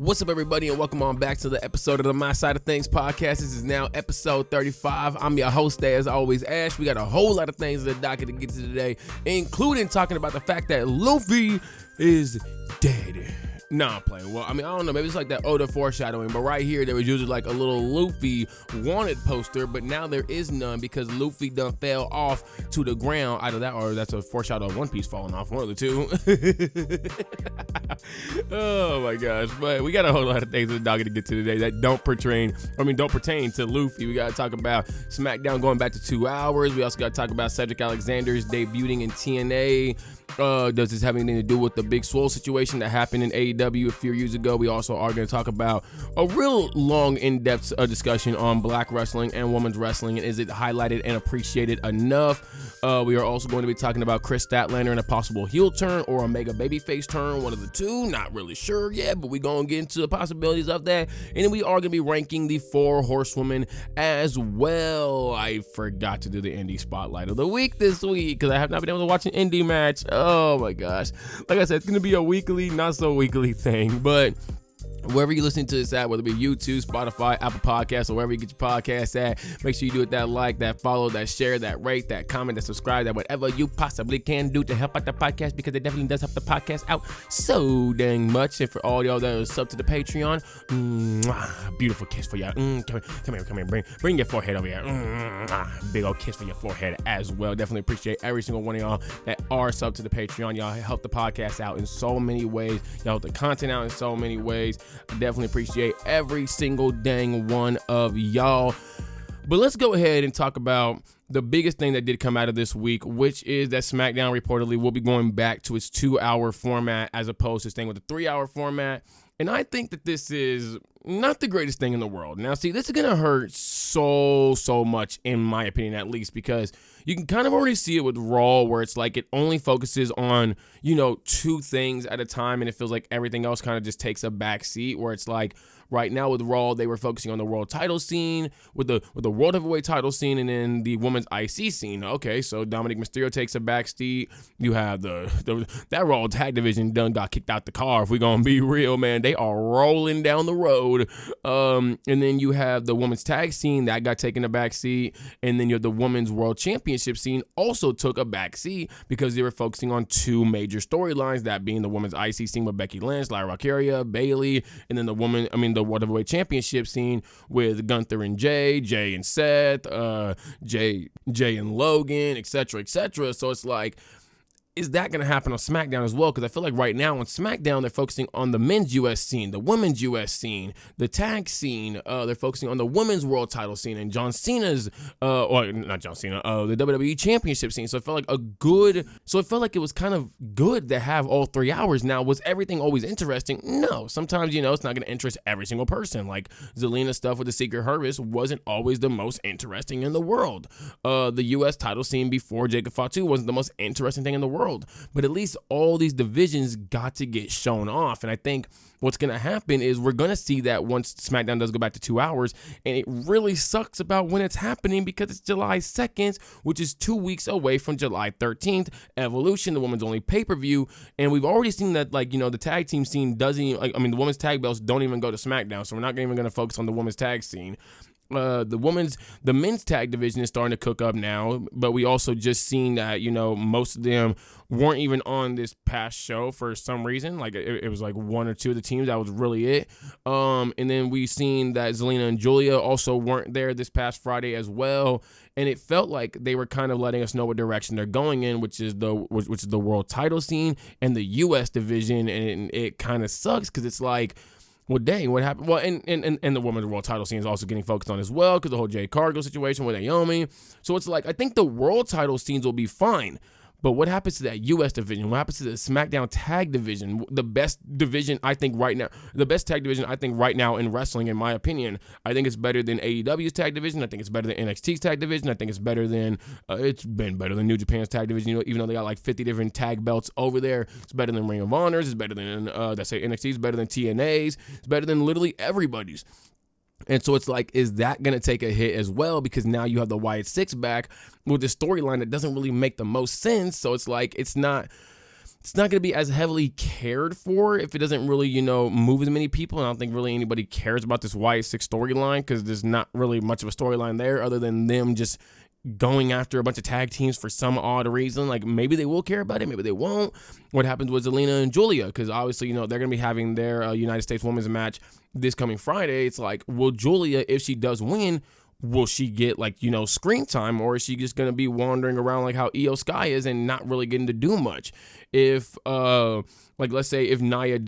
What's up, everybody, and welcome on back to the episode of the My Side of Things podcast. This is now episode 35. I'm your host, as always, Ash. We got a whole lot of things in the docket to get to today, including talking about the fact that Luffy is dead. Nah, I'm playing. Well, I don't know. Maybe it's like that Oda foreshadowing, but right here, there was usually like a little Luffy wanted poster, but now there is none because Luffy done fell off to the ground. Either that or that's a foreshadow of One Piece falling off. One of the two. Oh my gosh. But we got a whole lot of things in the docket to get to today that don't pertain to Luffy. We got to talk about Smackdown going back to 2 hours. We also got to talk about Cedric Alexander's debuting in TNA. Does this have anything to do with the Big Swole situation that happened in AEW a few years ago? We also are going to talk about a real long, in-depth discussion on black wrestling and women's wrestling, and is it highlighted and appreciated enough? We are also going to be talking about Kris Statlander and a possible heel turn or a mega babyface turn, one of the two. Not really sure yet, but we're going to get into the possibilities of that. And then we are going to be ranking the Four Horsewomen as well. I forgot to do the indie spotlight of the week this week because I have not been able to watch an indie match. Oh my gosh. Like I said, it's going to be a weekly, not so weekly thing, but wherever you're listening to this at, whether it be YouTube, Spotify, Apple Podcasts, or wherever you get your podcasts at, make sure you do it that like, that follow, that share, that rate, that comment, that subscribe, that whatever you possibly can do to help out the podcast, because it definitely does help the podcast out so dang much. And for all y'all that are sub to the Patreon, beautiful kiss for y'all. Come here, bring your forehead over here. Big old kiss for your forehead as well. Definitely appreciate every single one of y'all that are sub to the Patreon. Y'all help the podcast out in so many ways. Y'all help the content out in so many ways. I definitely appreciate every single dang one of y'all. But let's go ahead and talk about the biggest thing that did come out of this week, which is that SmackDown reportedly will be going back to its 2-hour format as opposed to staying with the 3-hour format. And I think that this is not the greatest thing in the world. Now, see, this is going to hurt so much, in my opinion, at least, because you can kind of already see it with Raw, where it's like it only focuses on, two things at a time, and it feels like everything else kind of just takes a back seat, where it's like right now with Raw, they were focusing on the world title scene, with the world heavyweight title scene, and then the women's IC scene. Okay, so Dominic Mysterio takes a back seat. You have that Raw tag division done got kicked out the car. If we're gonna be real, man, they are rolling down the road. And then you have the women's tag scene that got taken a back seat, and then you have the women's world championship scene also took a back seat because they were focusing on two major storylines, that being the women's IC scene with Becky Lynch, Lyra Valkyria, Bayley, and then the World Heavyweight Championship scene with Gunther and Jay and Seth, Jay and Logan, etc. So it's like, is that going to happen on SmackDown as well? Because I feel like right now on SmackDown, they're focusing on the men's US scene, the women's US scene, the tag scene. They're focusing on the women's world title scene and John Cena's, the WWE Championship scene. So it felt like it was kind of good to have all 3 hours. Now, was everything always interesting? No. Sometimes, it's not going to interest every single person. Like Zelina's stuff with the Secret Harvest wasn't always the most interesting in the world. The US title scene before Jacob Fatu wasn't the most interesting thing in the world. But at least all these divisions got to get shown off. And I think what's going to happen is we're going to see that once SmackDown does go back to 2 hours, and it really sucks about when it's happening because it's July 2nd, which is 2 weeks away from July 13th, Evolution, the women's only pay-per-view. And we've already seen that, the tag team scene the women's tag belts don't even go to SmackDown. So we're not even going to focus on the women's tag scene. The men's tag division is starting to cook up now, but we also just seen that, most of them weren't even on this past show for some reason. Like it was like one or two of the teams, that was really it. And then we seen that Zelina and Julia also weren't there this past Friday as well. And it felt like they were kind of letting us know what direction they're going in, which is the world title scene and the US division. And it kind of sucks because it's like, well, dang, what happened? Well, and the women's world title scene is also getting focused on as well because the whole Jade Cargill situation with Naomi. So it's like, I think the world title scenes will be fine. But what happens to that U.S. division? What happens to the SmackDown tag division? The best division, I think, right now. The best tag division, I think, right now in wrestling, in my opinion. I think it's better than AEW's tag division. I think it's better than NXT's tag division. I think it's better than, it's been better than New Japan's tag division. Even though they got like 50 different tag belts over there. It's better than Ring of Honors. It's better than, NXT's better than TNA's. It's better than literally everybody's. And so it's like, is that going to take a hit as well? Because now you have the Wyatt Six back with this storyline that doesn't really make the most sense. So it's like, it's not, it's not going to be as heavily cared for if it doesn't really, move as many people. And I don't think really anybody cares about this Wyatt Six storyline because there's not really much of a storyline there other than them just going after a bunch of tag teams for some odd reason. Like, maybe they will care about it, maybe they won't. What happens with Zelina and Julia? Because obviously, they're going to be having their United States Women's match this coming Friday. It's like, will Julia, if she does win, will she get screen time, or is she just going to be wandering around like how Io Sky is and not really getting to do much? If let's say if Nia,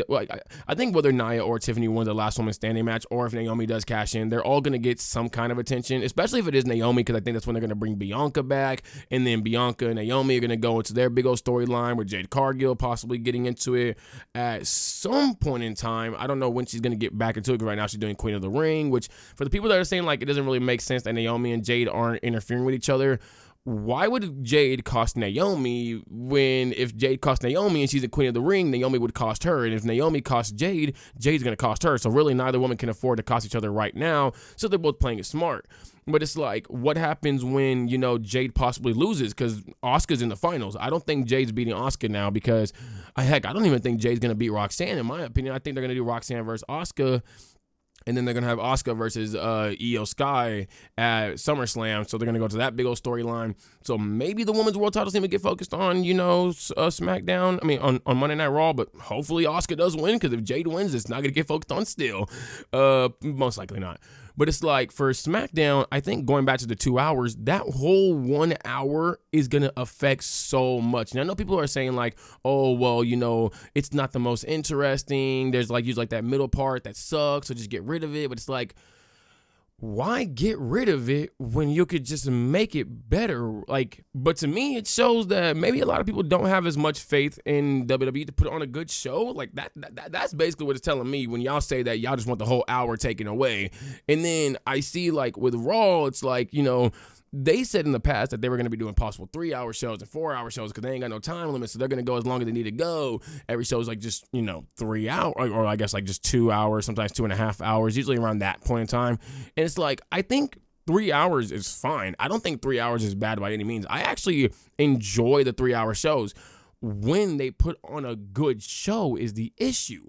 I think whether Nia or Tiffany wins the last woman standing match, or if Naomi does cash in, they're all going to get some kind of attention, especially if it is Naomi, because I think that's when they're going to bring Bianca back, and then Bianca and Naomi are going to go into their big old storyline with Jade Cargill possibly getting into it at some point in time. I don't know when she's going to get back into it, because right now she's doing Queen of the Ring, which for the people that are saying like it doesn't really make sense that Naomi and Jade aren't interfering with each other, why would Jade cost Naomi when if Jade cost Naomi and she's a Queen of the Ring, Naomi would cost her? And if Naomi costs Jade, Jade's going to cost her. So really neither woman can afford to cost each other right now. So they're both playing it smart. But it's like, what happens when, Jade possibly loses? Because Asuka's in the finals. I don't think Jade's beating Asuka now because, I don't even think Jade's going to beat Roxanne. In my opinion, I think they're going to do Roxanne versus Asuka. And then they're going to have Asuka versus Io Sky at SummerSlam. So they're going to go to that big old storyline. So maybe the women's world titles even get focused on, Smackdown. I mean, on Monday Night Raw. But hopefully Asuka does win, because if Jade wins, it's not going to get focused on still. Most likely not. But it's like for SmackDown, I think going back to the 2 hours, that whole 1 hour is going to affect so much. And I know people are saying like, oh, well, it's not the most interesting. There's usually that middle part that sucks, so just get rid of it. But it's like, why get rid of it when you could just make it better? But to me, it shows that maybe a lot of people don't have as much faith in WWE to put on a good show. Like that's basically what it's telling me when y'all say that y'all just want the whole hour taken away. And then I see with Raw, it's they said in the past that they were going to be doing possible 3-hour shows and 4-hour shows because they ain't got no time limit, so they're going to go as long as they need to go. Every show is just 3 hours, or I guess just 2 hours, sometimes 2.5 hours, usually around that point in time. And it's I think 3 hours is fine. I don't think 3 hours is bad by any means. I actually enjoy the 3-hour shows. When they put on a good show is the issue.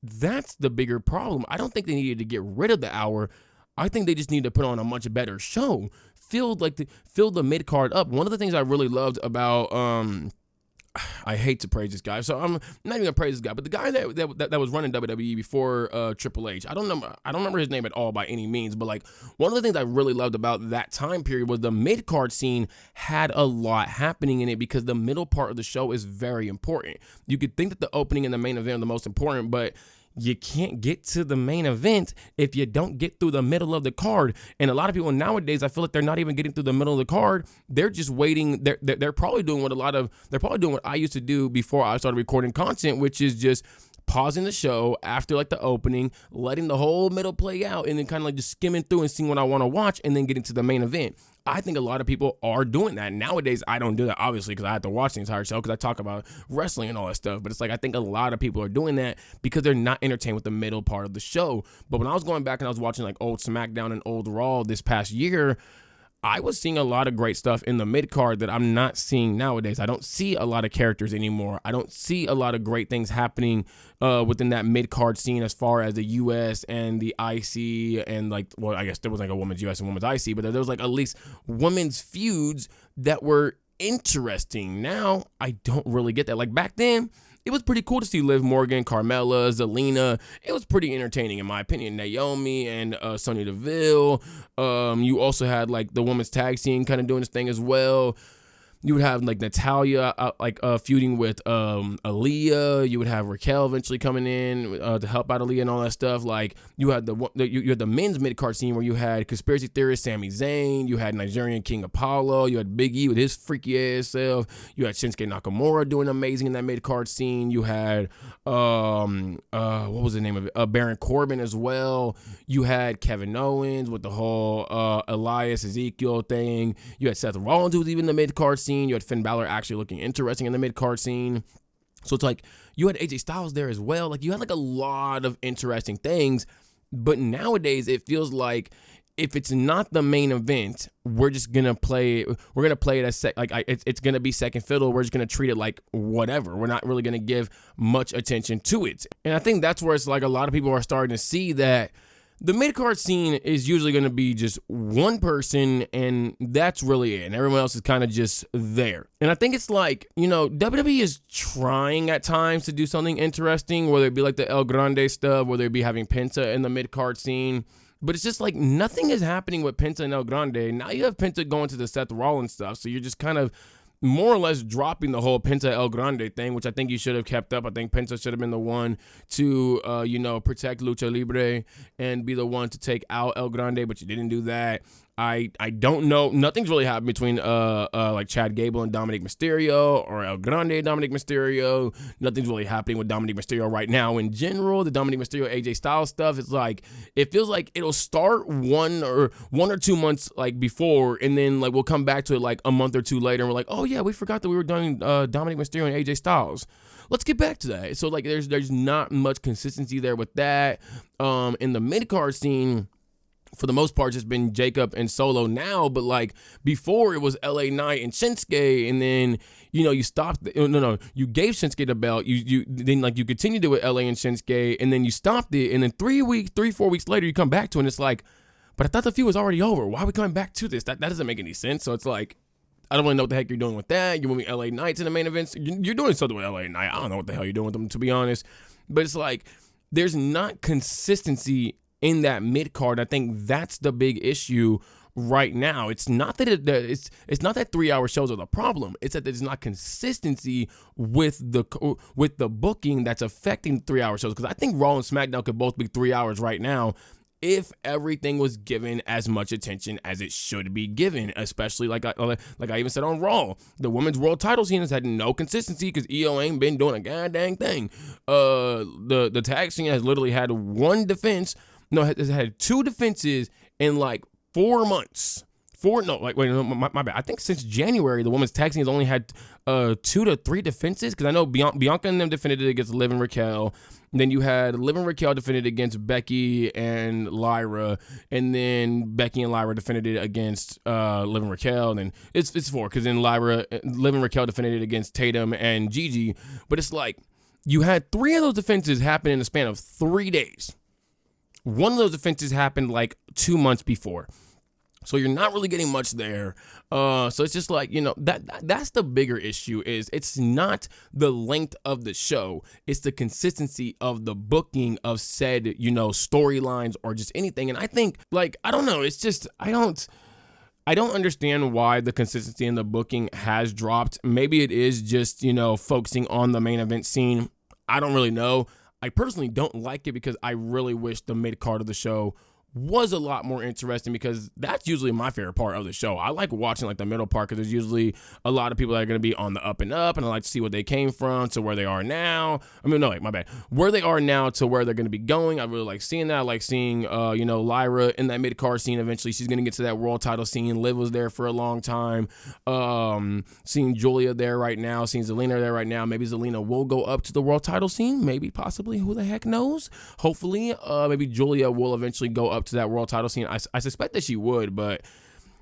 That's the bigger problem. I don't think they needed to get rid of the hour. I think they just need to put on a much better show. Fill the mid card up. One of the things I really loved about I hate to praise this guy, so I'm not even gonna praise this guy, but the guy that was running WWE before Triple H, I don't remember his name at all by any means, but one of the things I really loved about that time period was the mid card scene had a lot happening in it because the middle part of the show is very important. You could think that the opening and the main event are the most important, but you can't get to the main event if you don't get through the middle of the card. And a lot of people nowadays, I feel like they're not even getting through the middle of the card. They're just waiting. They're probably doing what I used to do before I started recording content, which is just pausing the show after the opening, letting the whole middle play out, and then kind of just skimming through and seeing what I want to watch, and then getting to the main event. I think a lot of people are doing that. Nowadays, I don't do that, obviously, because I have to watch the entire show because I talk about wrestling and all that stuff. But it's I think a lot of people are doing that because they're not entertained with the middle part of the show. But when I was going back and I was watching old SmackDown and old Raw this past year, I was seeing a lot of great stuff in the mid-card that I'm not seeing nowadays. I don't see a lot of characters anymore. I don't see a lot of great things happening within that mid-card scene as far as the U.S. and the IC and, I guess there was a women's U.S. and women's IC, but there was, at least women's feuds that were interesting. Now, I don't really get that. Back then, it was pretty cool to see Liv Morgan, Carmella, Zelina. It was pretty entertaining, in my opinion. Naomi and Sonya Deville. You also had the women's tag scene kind of doing this thing as well. You would have Natalia feuding with Aaliyah. You would have Raquel eventually coming in to help out Aaliyah and all that stuff. You had you had the men's mid card scene where you had conspiracy theorist Sami Zayn. You had Nigerian King Apollo. You had Big E with his freaky ass self. You had Shinsuke Nakamura doing amazing in that mid card scene. You had what was the name of it? Baron Corbin as well. You had Kevin Owens with the whole Elias Ezekiel thing. You had Seth Rollins who was even in the mid card scene. You had Finn Balor actually looking interesting in the mid-card scene. So it's you had AJ Styles there as well. You had a lot of interesting things. But nowadays it feels like if it's not the main event, we're just gonna play it. We're gonna play it as it's gonna be second fiddle. We're just gonna treat it like whatever. We're not really gonna give much attention to it. And I think that's where it's like a lot of people are starting to see that the mid-card scene is usually going to be just one person, and that's really it. And everyone else is kind of just there. And I think it's like, WWE is trying at times to do something interesting, whether it be like the El Grande stuff, whether it be having Penta in the mid-card scene. But it's just like nothing is happening with Penta and El Grande. Now you have Penta going to the Seth Rollins stuff, so you're just kind of more or less dropping the whole Penta El Grande thing, which I think you should have kept up. I think Penta should have been the one to, protect Lucha Libre and be the one to take out El Grande, but you didn't do that. I don't know. Nothing's really happened between like Chad Gable and Dominic Mysterio, or El Grande and Dominic Mysterio. Nothing's really happening with Dominic Mysterio right now in general. The Dominic Mysterio AJ Styles stuff, it's like, it feels like it'll start one or 2 months like before, and then like we'll come back to it like a month or two later, and we're like, oh yeah, we forgot that we were doing Dominic Mysterio and AJ Styles. Let's get back to that. So like there's not much consistency there with that. In the mid-card scene, for the most part, just been Jacob and Solo now, but like before it was LA Knight and Shinsuke, and then you stopped. You gave Shinsuke the belt. You continued it with LA and Shinsuke, and then you stopped it, and then 4 weeks later you come back to it, and it's like, but I thought the feud was already over. Why are we coming back to this? That doesn't make any sense. So it's like, I don't really know what the heck you're doing with that. You're moving LA Knight to the main events. You're doing something with LA Knight. I don't know what the hell you're doing with them, to be honest. But it's like there's not consistency in that mid card. I think that's the big issue right now. It's not that it's not that 3 hour shows are the problem. It's that there's not consistency with the booking that's affecting 3 hour shows. Because I think Raw and SmackDown could both be 3 hours right now if everything was given as much attention as it should be given, especially like I even said on Raw, the women's world title scene has had no consistency because EO ain't been doing a goddamn thing. The tag scene has literally had one defense. No, has had two defenses in like 4 months. My bad. I think since January, the women's tag scene has only had 2 to 3 defenses, because I know Bianca and them defended it against Liv and Raquel. And then you had Liv and Raquel defended against Becky and Lyra, and then Becky and Lyra defended it against Liv and Raquel. And then it's 4, because then Liv and Raquel defended it against Tatum and Gigi. But it's like you had 3 of those defenses happen in the span of 3 days. One of those defenses happened like 2 months before. So you're not really getting much there. So it's just like, that's the bigger issue. Is it's not the length of the show. It's the consistency of the booking of said, storylines or just anything. And I think, like, I don't know. It's just, I don't understand why the consistency in the booking has dropped. Maybe it is just, focusing on the main event scene. I don't really know. I personally don't like it because I really wish the mid card of the show was a lot more interesting, because that's usually my favorite part of the show. I like watching like the middle part, because there's usually a lot of people that are going to be on the up and up, and I like to see what they came from to where they are now. Where they are now to where they're going to be going. I really like seeing that. I like seeing, Lyra in that mid-card scene. Eventually she's going to get to that world title scene. Liv was there for a long time. Seeing Julia there right now, seeing Zelina there right now. Maybe Zelina will go up to the world title scene. Maybe, possibly, who the heck knows? Hopefully, maybe Julia will eventually go up to that world title scene. I suspect that she would, but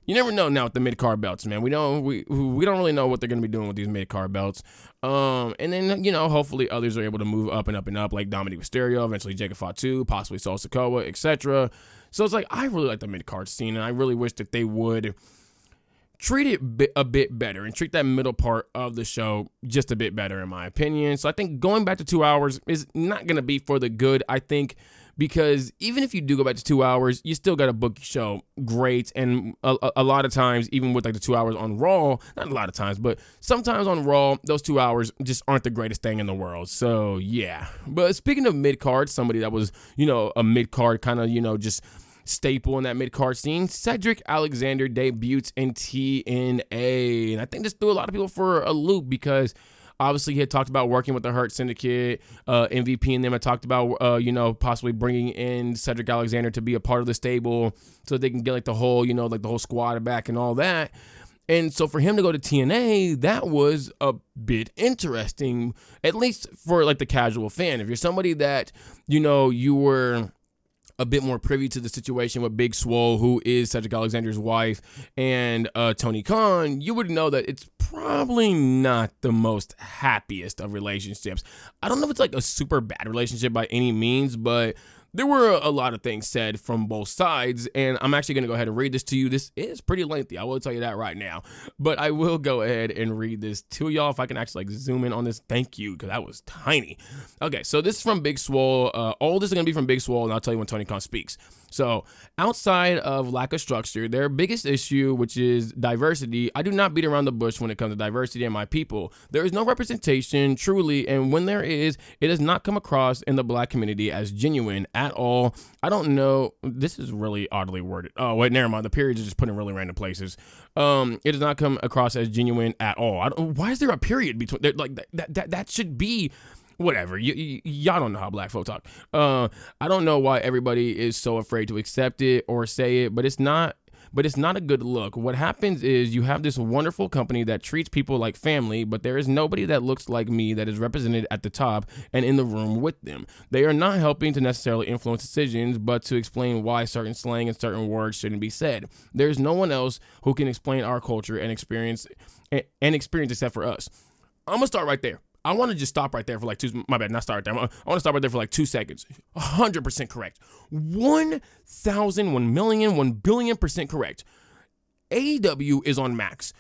you never know now with the mid-card belts, man. We don't really know what they're going to be doing with these mid-card belts. And then, hopefully others are able to move up and up and up, like Dominic Mysterio, eventually Jacob Fatu, possibly Sol Sikoa, etc. So it's like, I really like the mid-card scene, and I really wish that they would treat it a bit better and treat that middle part of the show just a bit better, in my opinion. So I think going back to 2 hours is not going to be for the good, I think, because even if you do go back to 2 hours, you still got to book your show great. And a lot of times, even with like the 2 hours on Raw, not a lot of times, but sometimes on Raw, those 2 hours just aren't the greatest thing in the world. So yeah. But speaking of mid-card, somebody that was, a mid-card kind of, just staple in that mid-card scene, Cedric Alexander debuts in TNA. And I think this threw a lot of people for a loop, because obviously he had talked about working with the Hurt Syndicate, MVP and them had talked about, possibly bringing in Cedric Alexander to be a part of the stable so they can get like the whole, like the whole squad back and all that. And so for him to go to TNA, that was a bit interesting, at least for like the casual fan. If you're somebody that, you were a bit more privy to the situation with Big Swole, who is Cedric Alexander's wife, and Tony Khan, you would know that it's probably not the most happiest of relationships. I don't know if it's like a super bad relationship by any means, but there were a lot of things said from both sides, and I'm actually going to go ahead and read this to you. This is pretty lengthy, I will tell you that right now, but I will go ahead and read this to y'all. If I can actually like zoom in on this, thank you, because that was tiny. Okay, so this is from Big Swole. All this is going to be from Big Swole, and I'll tell you when Tony Khan speaks. So outside of lack of structure, their biggest issue, which is diversity, I do not beat around the bush when it comes to diversity and my people. There is no representation truly, and when there is, it does not come across in the black community as genuine at all. I don't know. This is really oddly worded. Oh, wait, never mind. The periods are just put in really random places. It does not come across as genuine at all. Why is there a period between? Like that should be. Whatever, y'all don't know how black folk talk. I don't know why everybody is so afraid to accept it or say it, but it's not a good look. What happens is you have this wonderful company that treats people like family, but there is nobody that looks like me that is represented at the top and in the room with them. They are not helping to necessarily influence decisions, but to explain why certain slang and certain words shouldn't be said. There's no one else who can explain our culture and experience except for us. I'm gonna start right there. I want to just stop right there for like my bad, not start right there. I want to stop right there for like 2 seconds. 100% correct. 1,000, 1 million, 1 billion% correct. AEW is on Max.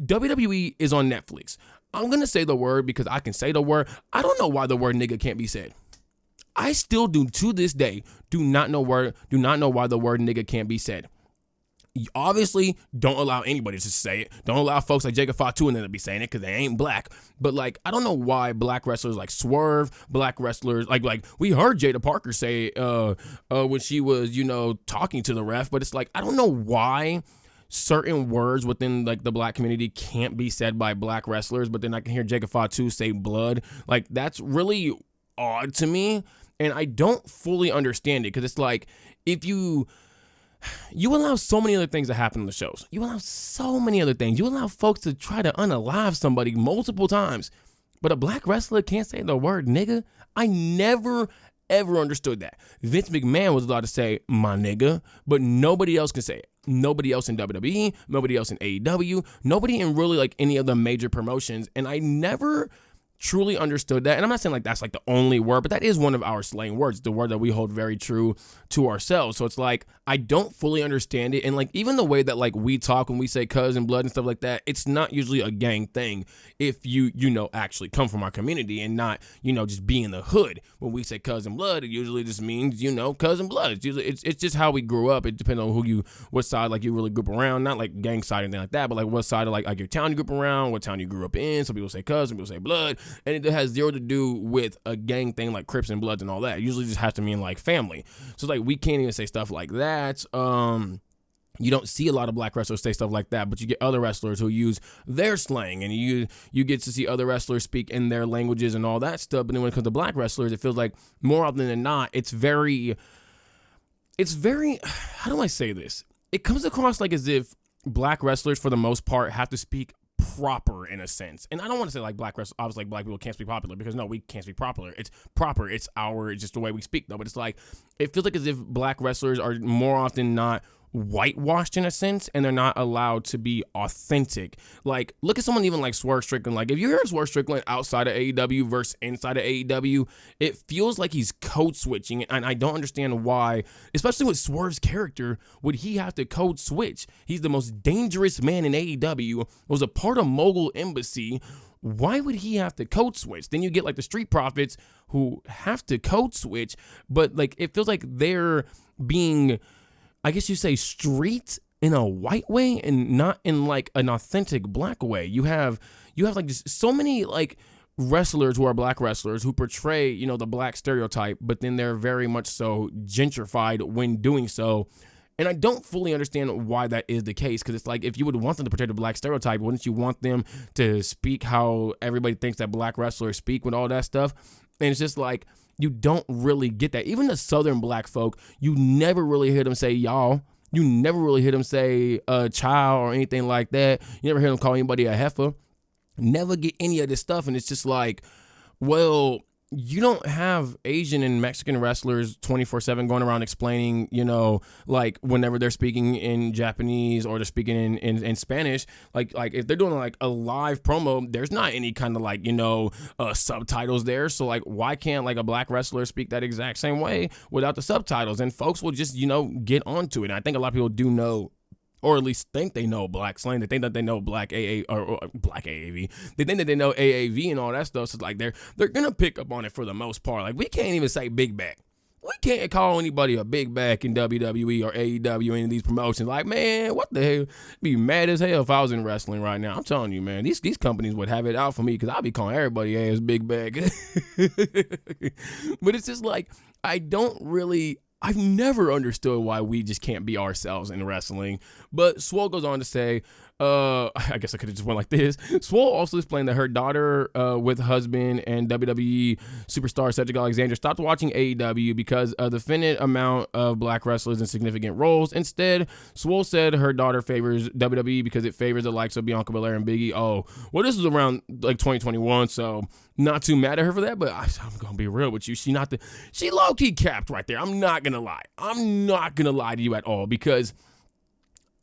WWE is on Netflix. I'm going to say the word because I can say the word. I don't know why the word nigga can't be said. I still do, to this day, do not know why the word nigga can't be said. You obviously don't allow anybody to say it. Don't allow folks like Jacob Fatu and them to be saying it because they ain't black. But like, I don't know why black wrestlers like Swerve, black wrestlers like we heard Jada Parker say when she was, talking to the ref, but it's like, I don't know why certain words within like the black community can't be said by black wrestlers, but then I can hear Jacob Fatu say blood. Like, that's really odd to me, and I don't fully understand it because it's like, if you allow so many other things to happen in the shows. You allow so many other things. You allow folks to try to unalive somebody multiple times. But a black wrestler can't say the word nigga? I never, ever understood that. Vince McMahon was allowed to say my nigga, but nobody else can say it. Nobody else in WWE, nobody else in AEW, nobody in really like any of the major promotions. And I never truly understood that. And I'm not saying like that's like the only word, but that is one of our slang words, the word that we hold very true to ourselves. So it's like, I don't fully understand it. And like, even the way that like we talk when we say cuz and blood and stuff like that, it's not usually a gang thing if you actually come from our community and not, just be in the hood. When we say cuz and blood, it usually just means, cuz and blood. It's usually, it's just how we grew up. It depends on what side like you really grew up around, not like gang side or anything like that, but like what side of like your town you grew up around, what town you grew up in. Some people say cuz, some people say blood. And it has zero to do with a gang thing like Crips and Bloods and all that. It usually just has to mean like family. So like, we can't even say stuff like that. You don't see a lot of black wrestlers say stuff like that, but you get other wrestlers who use their slang, and you get to see other wrestlers speak in their languages and all that stuff. But then when it comes to black wrestlers, it feels like more often than not, it's very, how do I say this? It comes across like as if black wrestlers, for the most part, have to speak proper in a sense. And I don't want to say like black wrestlers, obviously like black people can't speak popular, because no, we can't speak popular. It's proper. It's just the way we speak though. But it's like, it feels like as if black wrestlers are more often not whitewashed in a sense, and they're not allowed to be authentic. Like, look at someone even like Swerve Strickland. Like, if you hear Swerve Strickland outside of AEW versus inside of AEW, it feels like he's code switching, and I don't understand why, especially with Swerve's character, would he have to code switch? He's the most dangerous man in AEW, was a part of Mogul Embassy. Why would he have to code switch? Then you get like the Street Profits who have to code switch, but like, it feels like they're being, I guess you say, street in a white way and not in like an authentic black way. You have like just so many like wrestlers who are black wrestlers who portray, the black stereotype, but then they're very much so gentrified when doing so. And I don't fully understand why that is the case, because it's like, if you would want them to portray the black stereotype, wouldn't you want them to speak how everybody thinks that black wrestlers speak with all that stuff? And it's just like, you don't really get that. Even the Southern black folk, you never really hear them say y'all. You never really hear them say child or anything like that. You never hear them call anybody a heifer. Never get any of this stuff. And it's just like, well, you don't have Asian and Mexican wrestlers 24/7 going around explaining, like whenever they're speaking in Japanese or they're speaking in Spanish, like if they're doing like a live promo, there's not any kind of like, subtitles there. So like, why can't like a black wrestler speak that exact same way without the subtitles? And folks will just, get onto it. And I think a lot of people do know, or at least think they know black slang. They think that they know black AA or black AAV. They think that they know AAV and all that stuff. So it's like they're gonna pick up on it for the most part. Like we can't even say big back. We can't call anybody a big back in WWE or AEW, any of these promotions. Like, man, what the hell? I'd be mad as hell if I was in wrestling right now. I'm telling you, man, these companies would have it out for me because I'd be calling everybody ass big back. But it's just like, I've never understood why we just can't be ourselves in wrestling. But Swole goes on to say, I guess I could have just went like this. Swole also explained that her daughter with husband and WWE superstar Cedric Alexander stopped watching AEW because of the finite amount of black wrestlers in significant roles. Instead, Swole said her daughter favors WWE because it favors the likes of Bianca Belair and Biggie. Oh, well, this was around like 2021, so not too mad at her for that, but I'm going to be real with you. She low-key capped right there. I'm not going to lie. I'm not going to lie to you at all because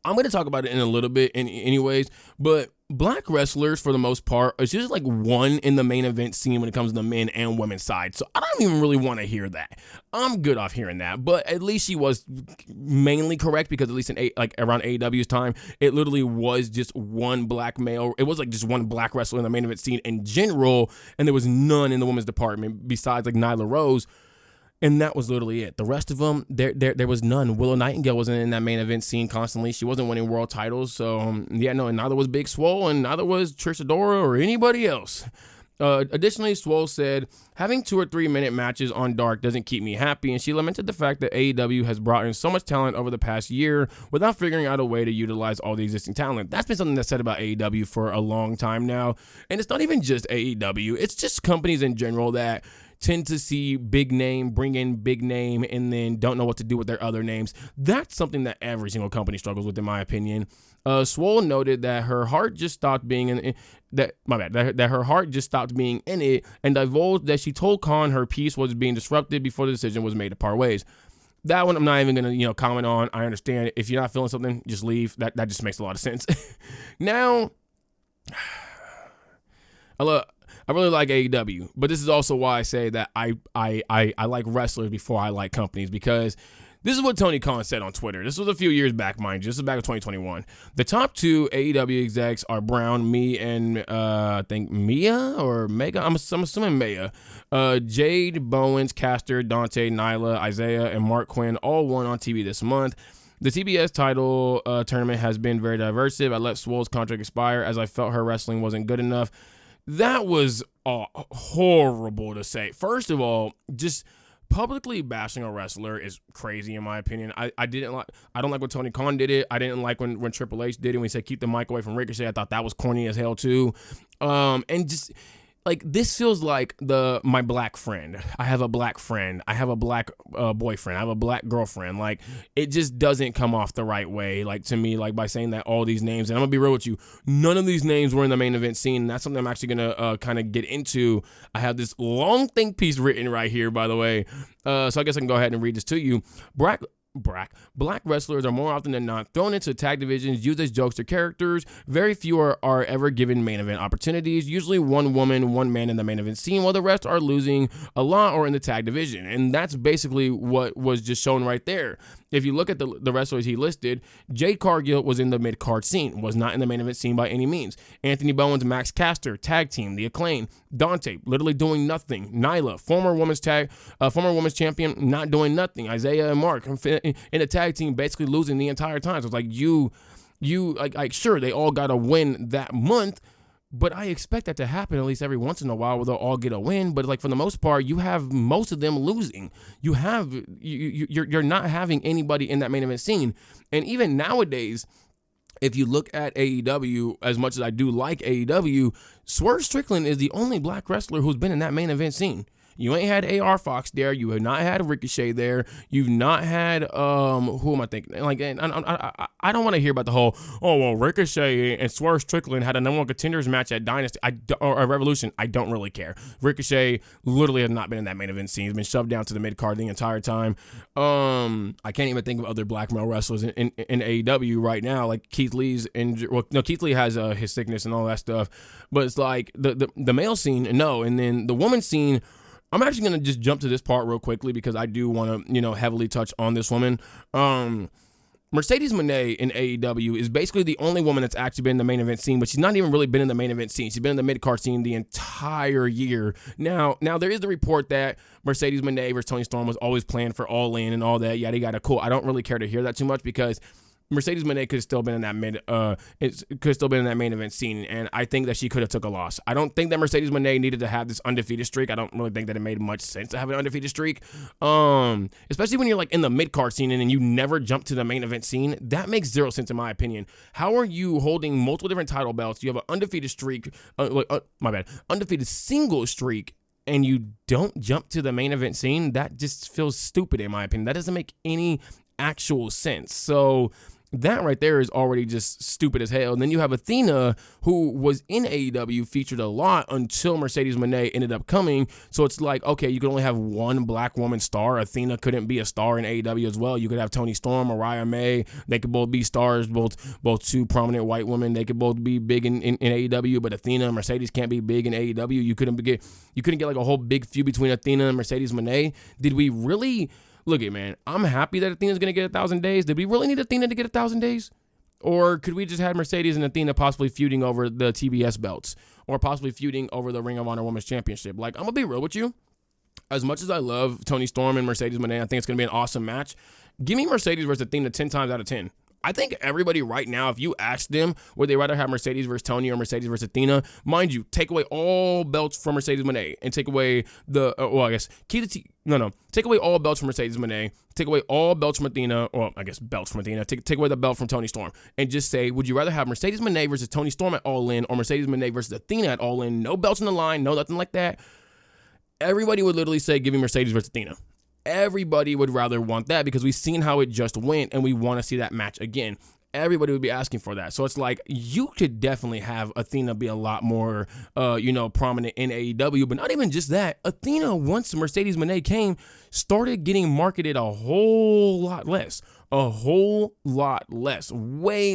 I'm going to talk about it in a little bit anyways, but black wrestlers, for the most part, is just like one in the main event scene when it comes to the men and women's side. So I don't even really want to hear that. I'm good off hearing that, but at least she was mainly correct because at least in around AEW's time, it literally was just one black male. It was like just one black wrestler in the main event scene in general, and there was none in the women's department besides like Nyla Rose. And that was literally it. The rest of them, there was none. Willow Nightingale wasn't in that main event scene constantly. She wasn't winning world titles. So, and neither was Big Swole, and neither was Trish Adora or anybody else. Additionally, Swole said, having 2 or 3 minute matches on Dark doesn't keep me happy, and she lamented the fact that AEW has brought in so much talent over the past year without figuring out a way to utilize all the existing talent. That's been something that's said about AEW for a long time now, and it's not even just AEW. It's just companies in general that tend to see big name, bring in big name, and then don't know what to do with their other names. That's something that every single company struggles with, in my opinion. Swole noted that her heart just stopped being that her heart just stopped being in it, and divulged that she told Khan her peace was being disrupted before the decision was made to part ways. That one I'm not even gonna comment on. I understand if you're not feeling something, just leave. That just makes a lot of sense. Now, I really like AEW, but this is also why I say that I like wrestlers before I like companies, because this is what Tony Khan said on Twitter. This was a few years back, mind you. This is back in 2021. The top 2 AEW execs are Brown, me, and I think Mia or Mega. I'm assuming Maya. Jade, Bowens, Caster, Dante, Nyla, Isaiah, and Mark Quinn all won on TV this month. The TBS title tournament has been very diverse. I let Swole's contract expire as I felt her wrestling wasn't good enough. That was horrible to say. First of all, just publicly bashing a wrestler is crazy in my opinion. I don't like when Tony Khan did it. I didn't like when Triple H did it when he said keep the mic away from Ricochet. I thought that was corny as hell too. And just like, this feels like my black friend. I have a black friend. I have a black boyfriend. I have a black girlfriend. Like, it just doesn't come off the right way, like, to me, like, by saying that all these names, and I'm gonna be real with you, none of these names were in the main event scene, and that's something I'm actually gonna kind of get into. I have this long think piece written right here, by the way, so I guess I can go ahead and read this to you. Black wrestlers are more often than not thrown into tag divisions, used as jokes or characters. Very few are ever given main event opportunities. Usually one woman, one man in the main event scene, while the rest are losing a lot or in the tag division. And that's basically what was just shown right there. If you look at the wrestlers he listed, Jade Cargill was in the mid-card scene, was not in the main event scene by any means. Anthony Bowens, Max Caster, tag team, The Acclaim. Dante, literally doing nothing. Nyla, former women's champion, not doing nothing. Isaiah and Mark in the tag team, basically losing the entire time. So it's like you sure, they all got a win that month, but I expect that to happen at least every once in a while where they'll all get a win. But like, for the most part, you have most of them losing. You're not having anybody in that main event scene. And even nowadays, if you look at AEW, as much as I do like AEW, Swerve Strickland is the only black wrestler who's been in that main event scene. You ain't had AR Fox there. You have not had Ricochet there. You've not had who am I thinking? Like, I don't want to hear about the whole Ricochet and Swerve Strickland had a #1 contenders match at Dynasty or Revolution. I don't really care. Ricochet literally has not been in that main event scene. He's been shoved down to the mid card the entire time. I can't even think of other black male wrestlers in AEW right now. Like Keith Lee's injured. Well, no, Keith Lee has his sickness and all that stuff. But it's like the male scene, no, and then the woman scene. I'm actually gonna just jump to this part real quickly because I do want to heavily touch on this woman. Mercedes Moné in AEW is basically the only woman that's actually been in the main event scene, but she's not even really been in the main event scene. She's been in the mid-card scene the entire year. Now there is the report that Mercedes Moné versus Toni Storm was always planned for All In and all that, yada yada. Cool. I don't really care to hear that too much because Mercedes Moné could have still been in that main event scene, and I think that she could have took a loss. I don't think that Mercedes Moné needed to have this undefeated streak. I don't really think that it made much sense to have an undefeated streak, especially when you're like in the mid card scene and then you never jump to the main event scene. That makes zero sense in my opinion. How are you holding multiple different title belts? You have an undefeated streak, undefeated single streak, and you don't jump to the main event scene? That just feels stupid in my opinion. That doesn't make any actual sense. So that right there is already just stupid as hell. And then you have Athena, who was in AEW, featured a lot until Mercedes Moné ended up coming. So it's like, okay, you could only have one black woman star. Athena couldn't be a star in AEW as well. You could have Toni Storm, Mariah May. They could both be stars, both two prominent white women. They could both be big in AEW, but Athena and Mercedes can't be big in AEW. You couldn't get like a whole big feud between Athena and Mercedes Moné. Did we really... Look it, man, I'm happy that Athena's going to get 1,000 days. Did we really need Athena to get 1,000 days? Or could we just have Mercedes and Athena possibly feuding over the TBS belts? Or possibly feuding over the Ring of Honor Women's Championship? Like, I'm going to be real with you. As much as I love Toni Storm and Mercedes Moné, I think it's going to be an awesome match. Give me Mercedes versus Athena 10 times out of 10. I think everybody right now, if you ask them, would they rather have Mercedes versus Toni or Mercedes versus Athena? Mind you, take away all belts from Mercedes Moné and take away take away all belts from Mercedes Moné, take away all belts from Athena, belts from Athena, take away the belt from Toni Storm, and just say, would you rather have Mercedes Moné versus Toni Storm at All In or Mercedes Moné versus Athena at All In? No belts on the line, no nothing like that. Everybody would literally say, give me Mercedes versus Athena. Everybody would rather want that because we've seen how it just went and we want to see that match again. Everybody would be asking for that. So it's like you could definitely have Athena be a lot more, prominent in AEW, but not even just that. Athena, once Mercedes Moné came, started getting marketed a whole lot less. Way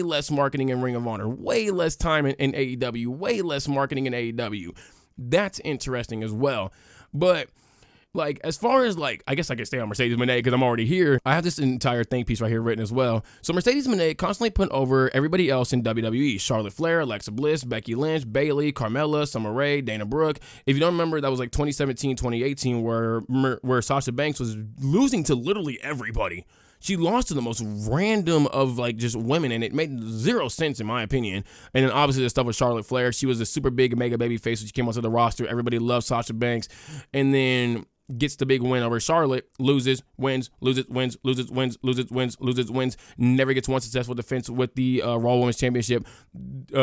less marketing in Ring of Honor, way less time in AEW, way less marketing in AEW. That's interesting as well. But like, as far as, like, I guess I could stay on Mercedes Moné because I'm already here. I have this entire think piece right here written as well. So Mercedes Moné constantly put over everybody else in WWE. Charlotte Flair, Alexa Bliss, Becky Lynch, Bayley, Carmella, Summer Rae, Dana Brooke. If you don't remember, that was like 2017, 2018 where Sasha Banks was losing to literally everybody. She lost to the most random of like just women, and it made zero sense in my opinion. And then obviously the stuff with Charlotte Flair, she was a super big mega baby face when she came onto the roster. Everybody loved Sasha Banks, and then gets the big win over Charlotte, loses, wins, never gets one successful defense with the Raw Women's Championship,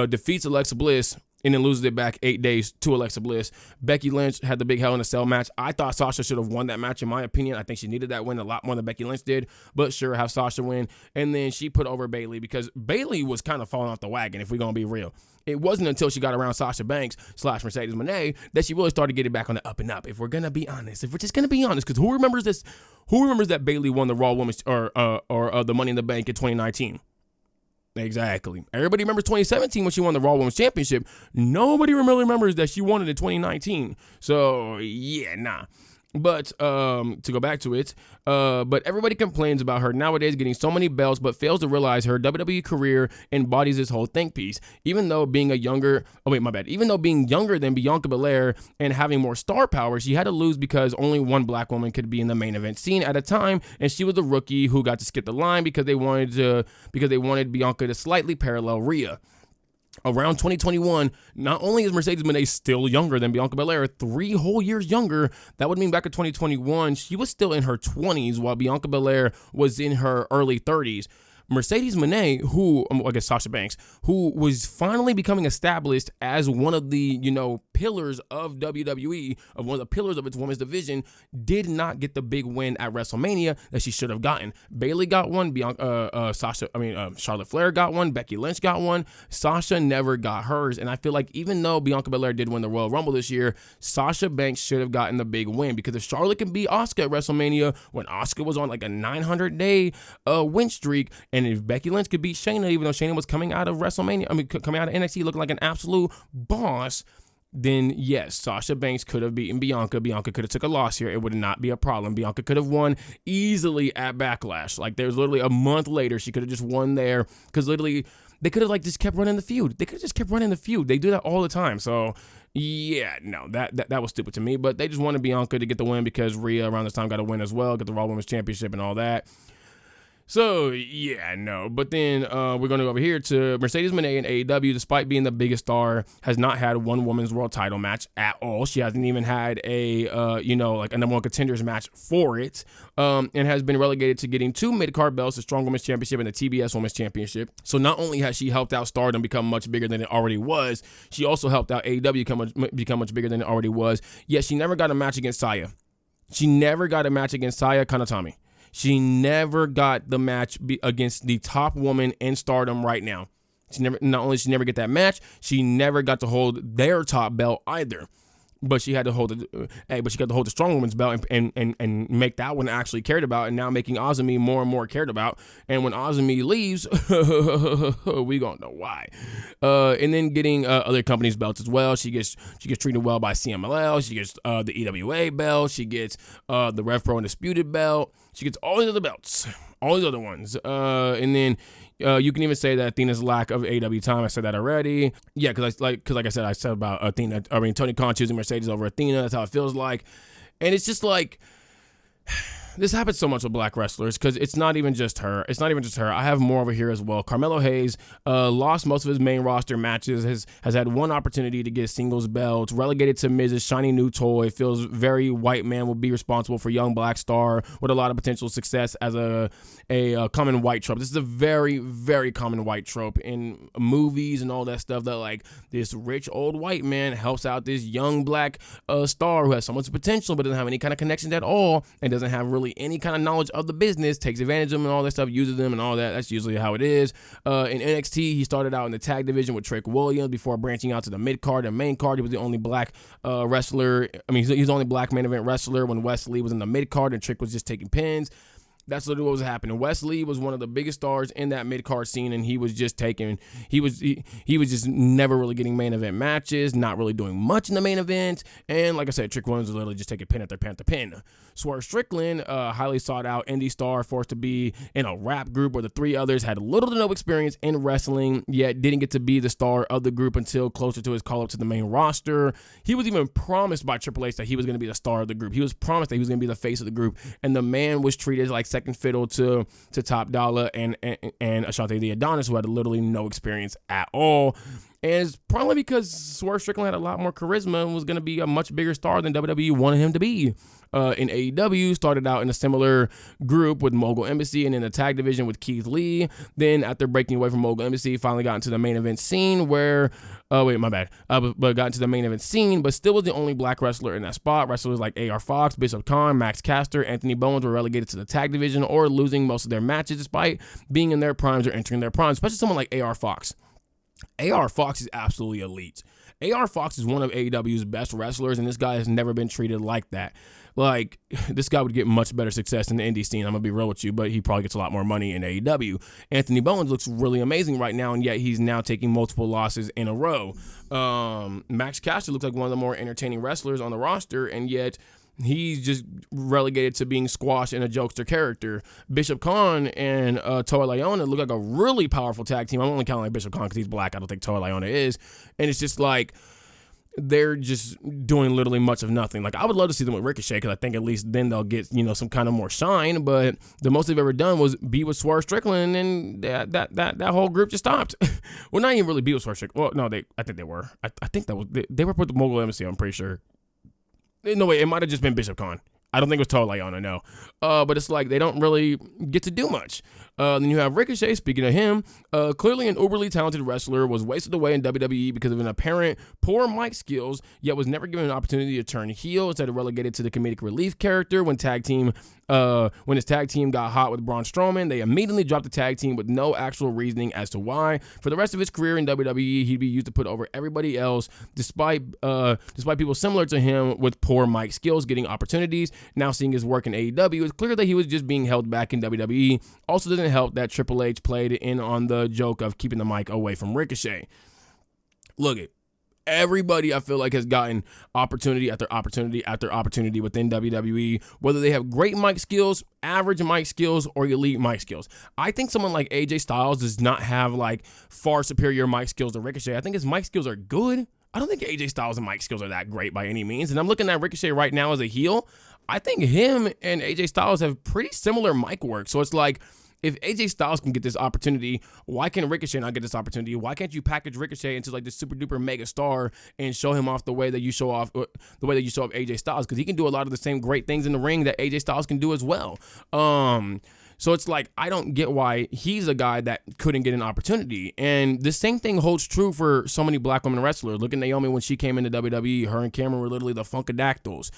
defeats Alexa Bliss, and then loses it back 8 days to Alexa Bliss. Becky Lynch had the big Hell in a Cell match. I thought Sasha should have won that match in my opinion. I think she needed that win a lot more than Becky Lynch did, but sure, have Sasha win. And then she put over Bayley because Bayley was kind of falling off the wagon, if we're going to be real. It wasn't until she got around Sasha Banks / Mercedes Moné that she really started getting back on the up and up. If we're going to be honest, if we're just going to be honest, because who remembers this? Who remembers that Bayley won the Raw Women's or the Money in the Bank in 2019? Exactly. Everybody remembers 2017 when she won the Raw Women's Championship. Nobody really remembers that she won it in 2019. So, yeah, nah. But to go back to it, but everybody complains about her nowadays getting so many belts, but fails to realize her WWE career embodies this whole think piece. Even though being younger than Bianca Belair and having more star power, she had to lose because only one black woman could be in the main event scene at a time, and she was the rookie who got to skip the line because they wanted Bianca to slightly parallel Rhea. Around 2021, not only is Mercedes Moné still younger than Bianca Belair, 3 whole years younger, that would mean back in 2021, she was still in her 20s while Bianca Belair was in her early 30s. Mercedes Moné, who, I guess Sasha Banks, who was finally becoming established as one of the, pillars of WWE, of one of the pillars of its women's division, did not get the big win at WrestleMania that she should have gotten. Bayley got one, Charlotte Flair got one, Becky Lynch got one. Sasha never got hers, and I feel like even though Bianca Belair did win the Royal Rumble this year, Sasha Banks should have gotten the big win, because if Charlotte can beat Asuka at WrestleMania when Asuka was on like a 900-day win streak, and if Becky Lynch could beat Shayna, even though Shayna was coming out of WrestleMania, coming out of NXT looking like an absolute boss, then yes, Sasha Banks could have beaten Bianca. Bianca could have took a loss here. It would not be a problem. Bianca could have won easily at Backlash. Like, there's literally a month later, she could have just won there, because literally they could have just kept running the feud. They could have just kept running the feud. They do that all the time. So yeah, no, that was stupid to me. But they just wanted Bianca to get the win because Rhea around this time got a win as well, get the Raw Women's Championship and all that. So, yeah, no. But then we're going to go over here to Mercedes Moné in AEW, despite being the biggest star, has not had one women's world title match at all. She hasn't even had a, like a number one contenders match for it, and has been relegated to getting 2 mid-card belts, the Strong Women's Championship and the TBS Women's Championship. So not only has she helped out Stardom become much bigger than it already was, she also helped out AEW become much bigger than it already was. Yet she never got a match against Saya. She never got a match against Saya Kanatami. She never got the match against the top woman in Stardom right now. Not only did she never get that match, she never got to hold their top belt either. But she had to hold the Strong Women's belt and make that one actually cared about, and now making Azumi more and more cared about. And when Azumi leaves, we gonna know why. And then getting other companies' belts as well. She gets treated well by CMLL. She gets the EWA belt. She gets the Rev Pro Undisputed belt. She gets all these other belts, all these other ones. And then you can even say that Athena's lack of AEW time. I said that already. Yeah, because like I said, I said about Athena. I mean, Tony Khan choosing Mercedes over Athena. That's how it feels like. And it's just like, this happens so much with black wrestlers, because it's not even just her. I have more over here as well. Carmelo Hayes lost most of his main roster matches, has had one opportunity to get singles belts, relegated to Miz's shiny new toy, feels very white man will be responsible for young black star with a lot of potential success as a common white trope. This is a very, very common white trope in movies and all that stuff, that like this rich old white man helps out this young black star who has so much potential but doesn't have any kind of connections at all and doesn't have really any kind of knowledge of the business, takes advantage of them and all that stuff, uses them and all that. That's usually how it is. In NXT, he started out in the tag division with Trick Williams before branching out to the mid card and main card. He was the only black wrestler. I mean, he's the only black main event wrestler when Wesley was in the mid card and Trick was just taking pins. That's literally what was happening. Wesley was one of the biggest stars in that mid-card scene, and he was just just never really getting main event matches, not really doing much in the main event. And like I said, Trick Williams was literally just taking pin after pin after pin. Swerve Strickland, highly sought out indie star, forced to be in a rap group where the 3 others had little to no experience in wrestling, yet didn't get to be the star of the group until closer to his call up to the main roster. He was even promised by Triple H that he was going to be the star of the group. He was promised that he was going to be the face of the group, and the man was treated like second fiddle to Top Dollar and Ashante the Adonis, who had literally no experience at all. And it's probably because Swerve Strickland had a lot more charisma and was going to be a much bigger star than WWE wanted him to be. In AEW, started out in a similar group with Mogul Embassy and in the tag division with Keith Lee. Then after breaking away from Mogul Embassy, finally got into the main event scene where, but got into the main event scene, but still was the only black wrestler in that spot. Wrestlers like AR Fox, Bishop Khan, Max Caster, Anthony Bowens were relegated to the tag division or losing most of their matches despite being in their primes or entering their primes, especially someone like AR Fox. AR Fox is absolutely elite. AR Fox is one of AEW's best wrestlers, and this guy has never been treated like that. Like, this guy would get much better success in the indie scene, I'm going to be real with you, but he probably gets a lot more money in AEW. Anthony Bowens looks really amazing right now, and yet he's now taking multiple losses in a row. Max Caster looks like one of the more entertaining wrestlers on the roster, and yet he's just relegated to being squashed in a jokester character. Bishop Khan and Toa Liona look like a really powerful tag team. I'm only counting like Bishop Khan because he's black. I don't think Toa Liona is. And it's just like, they're just doing literally much of nothing. Like, I would love to see them with Ricochet, because I think at least then they'll get, some kind of more shine. But the most they've ever done was be with Swerve Strickland, and that whole group just stopped. Well, not even really be with Swerve Strickland. Well, no, I think they were. I think that was they were with the Mogul Embassy, I'm pretty sure. No, wait, it might have just been Bishop Khan. I don't think it was Toa Liona, no. But it's like they don't really get to do much. Then you have Ricochet. Speaking of him, clearly an uberly talented wrestler, was wasted away in WWE because of an apparent poor mic skills, yet was never given an opportunity to turn heel, instead of relegated to the comedic relief character. When his tag team got hot with Braun Strowman, they immediately dropped the tag team with no actual reasoning as to why. For the rest of his career in WWE, he'd be used to put over everybody else, despite people similar to him with poor mic skills getting opportunities. Now seeing his work in AEW, it's clear that he was just being held back in WWE. Also doesn't help that Triple H played in on the joke of keeping the mic away from Ricochet. Look it. Everybody, I feel like, has gotten opportunity after opportunity after opportunity within WWE, whether they have great mic skills, average mic skills, or elite mic skills. I think someone like AJ Styles does not have like far superior mic skills to Ricochet. I think his mic skills are good. I don't think AJ Styles' mic skills are that great by any means. And I'm looking at Ricochet right now as a heel. I think him and AJ Styles have pretty similar mic work. So it's like, if AJ Styles can get this opportunity, why can't Ricochet not get this opportunity? Why can't you package Ricochet into like this super duper mega star and show him off the way that you show off AJ Styles? Because he can do a lot of the same great things in the ring that AJ Styles can do as well. So it's like, I don't get why he's a guy that couldn't get an opportunity. And the same thing holds true for so many black women wrestlers. Look at Naomi when she came into WWE. Her and Cameron were literally the Funkadactyls.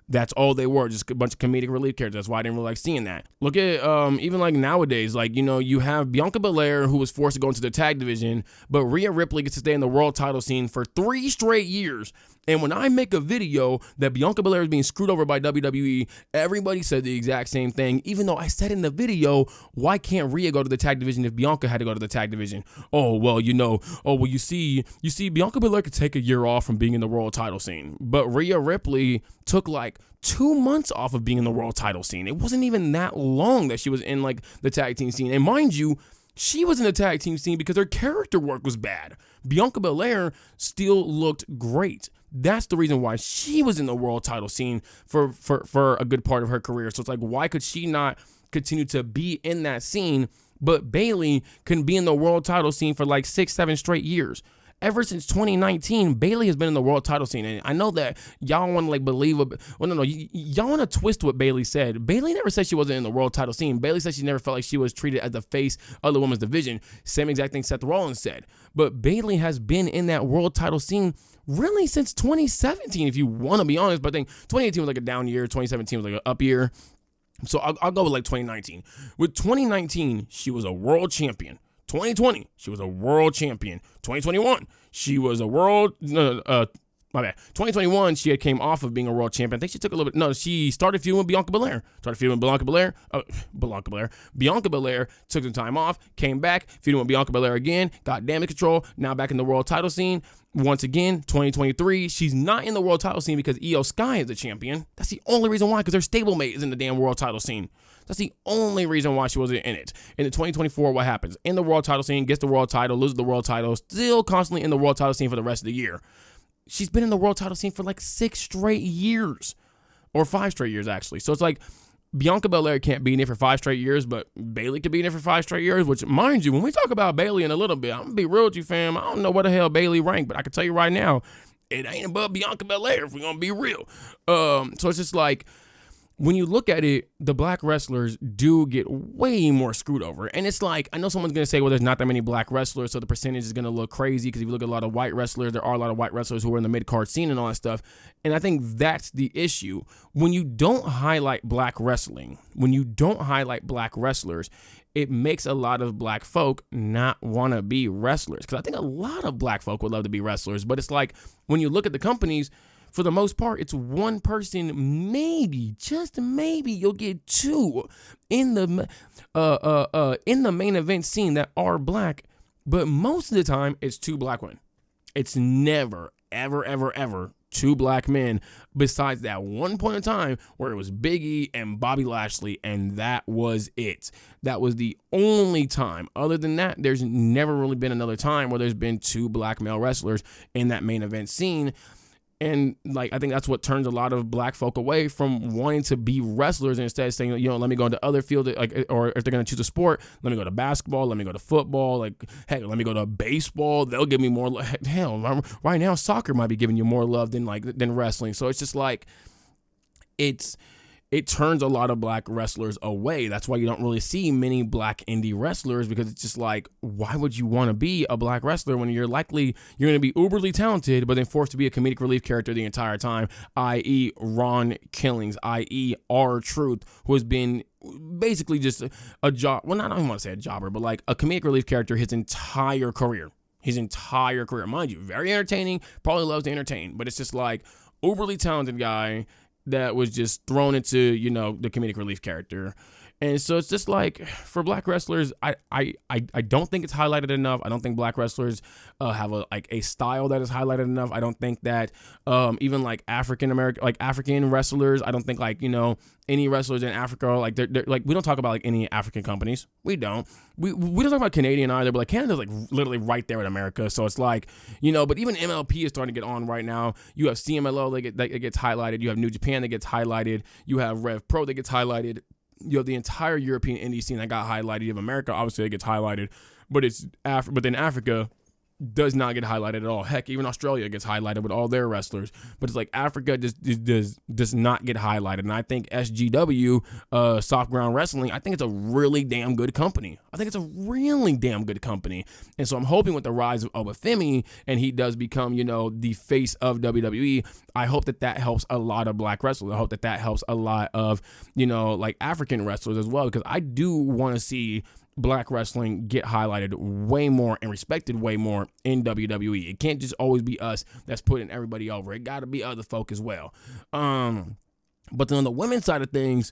That's all they were, just a bunch of comedic relief characters. That's why I didn't really like seeing that. Look at even like nowadays, like, you know, you have Bianca Belair, who was forced to go into the tag division, but Rhea Ripley gets to stay in the world title scene for 3 straight years. And when I make a video that Bianca Belair is being screwed over by WWE, everybody said the exact same thing, even though I said in the video, why can't Rhea go to the tag division if Bianca had to go to the tag division? You see, Bianca Belair could take a year off from being in the world title scene, but Rhea Ripley took like 2 months off of being in the world title scene. It wasn't even that long that she was in like the tag team scene. And mind you, she was in the tag team scene because her character work was bad. Bianca Belair still looked great. That's the reason why she was in the world title scene for a good part of her career. So it's like, why could she not continue to be in that scene, but Bayley can be in the world title scene for like 6-7 straight years? Ever since 2019, Bayley has been in the world title scene. And I know that y'all want to like believe, y'all want to twist what Bayley said. Bayley never said she wasn't in the world title scene. Bayley said she never felt like she was treated as the face of the women's division. Same exact thing Seth Rollins said. But Bayley has been in that world title scene really since 2017, if you want to be honest. But I think 2018 was like a down year. 2017 was like an up year. So I'll go with like 2019. With 2019, she was a world champion. 2020, she was a world champion. 2021, she was a world. My bad. 2021, she had came off of being a world champion. I think she took a little bit. No, she started feuding with Bianca Belair. Bianca Belair took some time off, came back, feuding with Bianca Belair again, got damage control. Now back in the world title scene. Once again, 2023, she's not in the world title scene because Io Sky is the champion. That's the only reason why, because her stablemate is in the damn world title scene. That's the only reason why she wasn't in it. In the 2024, what happens? In the world title scene, gets the world title, loses the world title, still constantly in the world title scene for the rest of the year. She's been in the world title scene for like 6 straight years, or 5 straight years, actually. So it's like, Bianca Belair can't be in it for 5 straight years, but Bayley could be in it for 5 straight years, which, mind you, when we talk about Bayley in a little bit, I'm going to be real with you, fam. I don't know where the hell Bayley ranked, but I can tell you right now, it ain't above Bianca Belair if we're going to be real. So it's just like, when you look at it, the black wrestlers do get way more screwed over. And it's like, I know someone's going to say, well, there's not that many black wrestlers, so the percentage is going to look crazy, because if you look at a lot of white wrestlers, there are a lot of white wrestlers who are in the mid-card scene and all that stuff. And I think that's the issue. When you don't highlight black wrestling, when you don't highlight black wrestlers, it makes a lot of black folk not want to be wrestlers. Because I think a lot of black folk would love to be wrestlers. But it's like, when you look at the companies, for the most part, it's one person, maybe, just maybe, you'll get 2 in the main event scene that are black, but most of the time, it's 2 black women. It's never, ever, ever, ever 2 black men, besides that one point in time where it was Big E and Bobby Lashley, and that was it. That was the only time. Other than that, there's never really been another time where there's been 2 black male wrestlers in that main event scene. And like, I think that's what turns a lot of black folk away from wanting to be wrestlers, and instead saying, you know, let me go into other fields, like, or if they're going to choose a sport, let me go to basketball, let me go to football, like, heck, let me go to baseball. They'll give me more. Hell, right now, soccer might be giving you more love than wrestling. So it's just like, it's it turns a lot of black wrestlers away. That's why you don't really see many black indie wrestlers, because it's just like, why would you want to be a black wrestler when you're going to be uberly talented, but then forced to be a comedic relief character the entire time, i.e. Ron Killings, i.e. R-Truth, who has been basically just a job. Well, I don't even want to say a jobber, but like a comedic relief character his entire career. Mind you, very entertaining, probably loves to entertain, but it's just like uberly talented guy that was just thrown into, you know, the comedic relief character. And so it's just like, for black wrestlers, I don't think it's highlighted enough. I don't think black wrestlers have a style that is highlighted enough. I don't think that even like African wrestlers, I don't think like, you know, any wrestlers in Africa, like they're like, we don't talk about like any African companies. We don't talk about Canadian either, but like Canada's like literally right there with America. So it's like, you know, but even MLP is starting to get on right now. You have CMLL that gets highlighted. You have New Japan that gets highlighted. You have Rev Pro that gets highlighted. You have the entire European indie scene that got highlighted. You have America, obviously, that gets highlighted, but but then Africa does not get highlighted at all. Heck, even Australia gets highlighted with all their wrestlers, but it's like Africa does not get highlighted. And I think SGW, Soft Ground Wrestling, I think it's a really damn good company. And so I'm hoping with the rise of Obafemi and he does become, you know, the face of WWE, I hope that helps a lot of black wrestlers. I hope that helps a lot of, you know, like African wrestlers as well, because I do want to see black wrestling get highlighted way more and respected way more in WWE. It can't just always be us that's putting everybody over. It got to be other folk as well. But then on the women's side of things,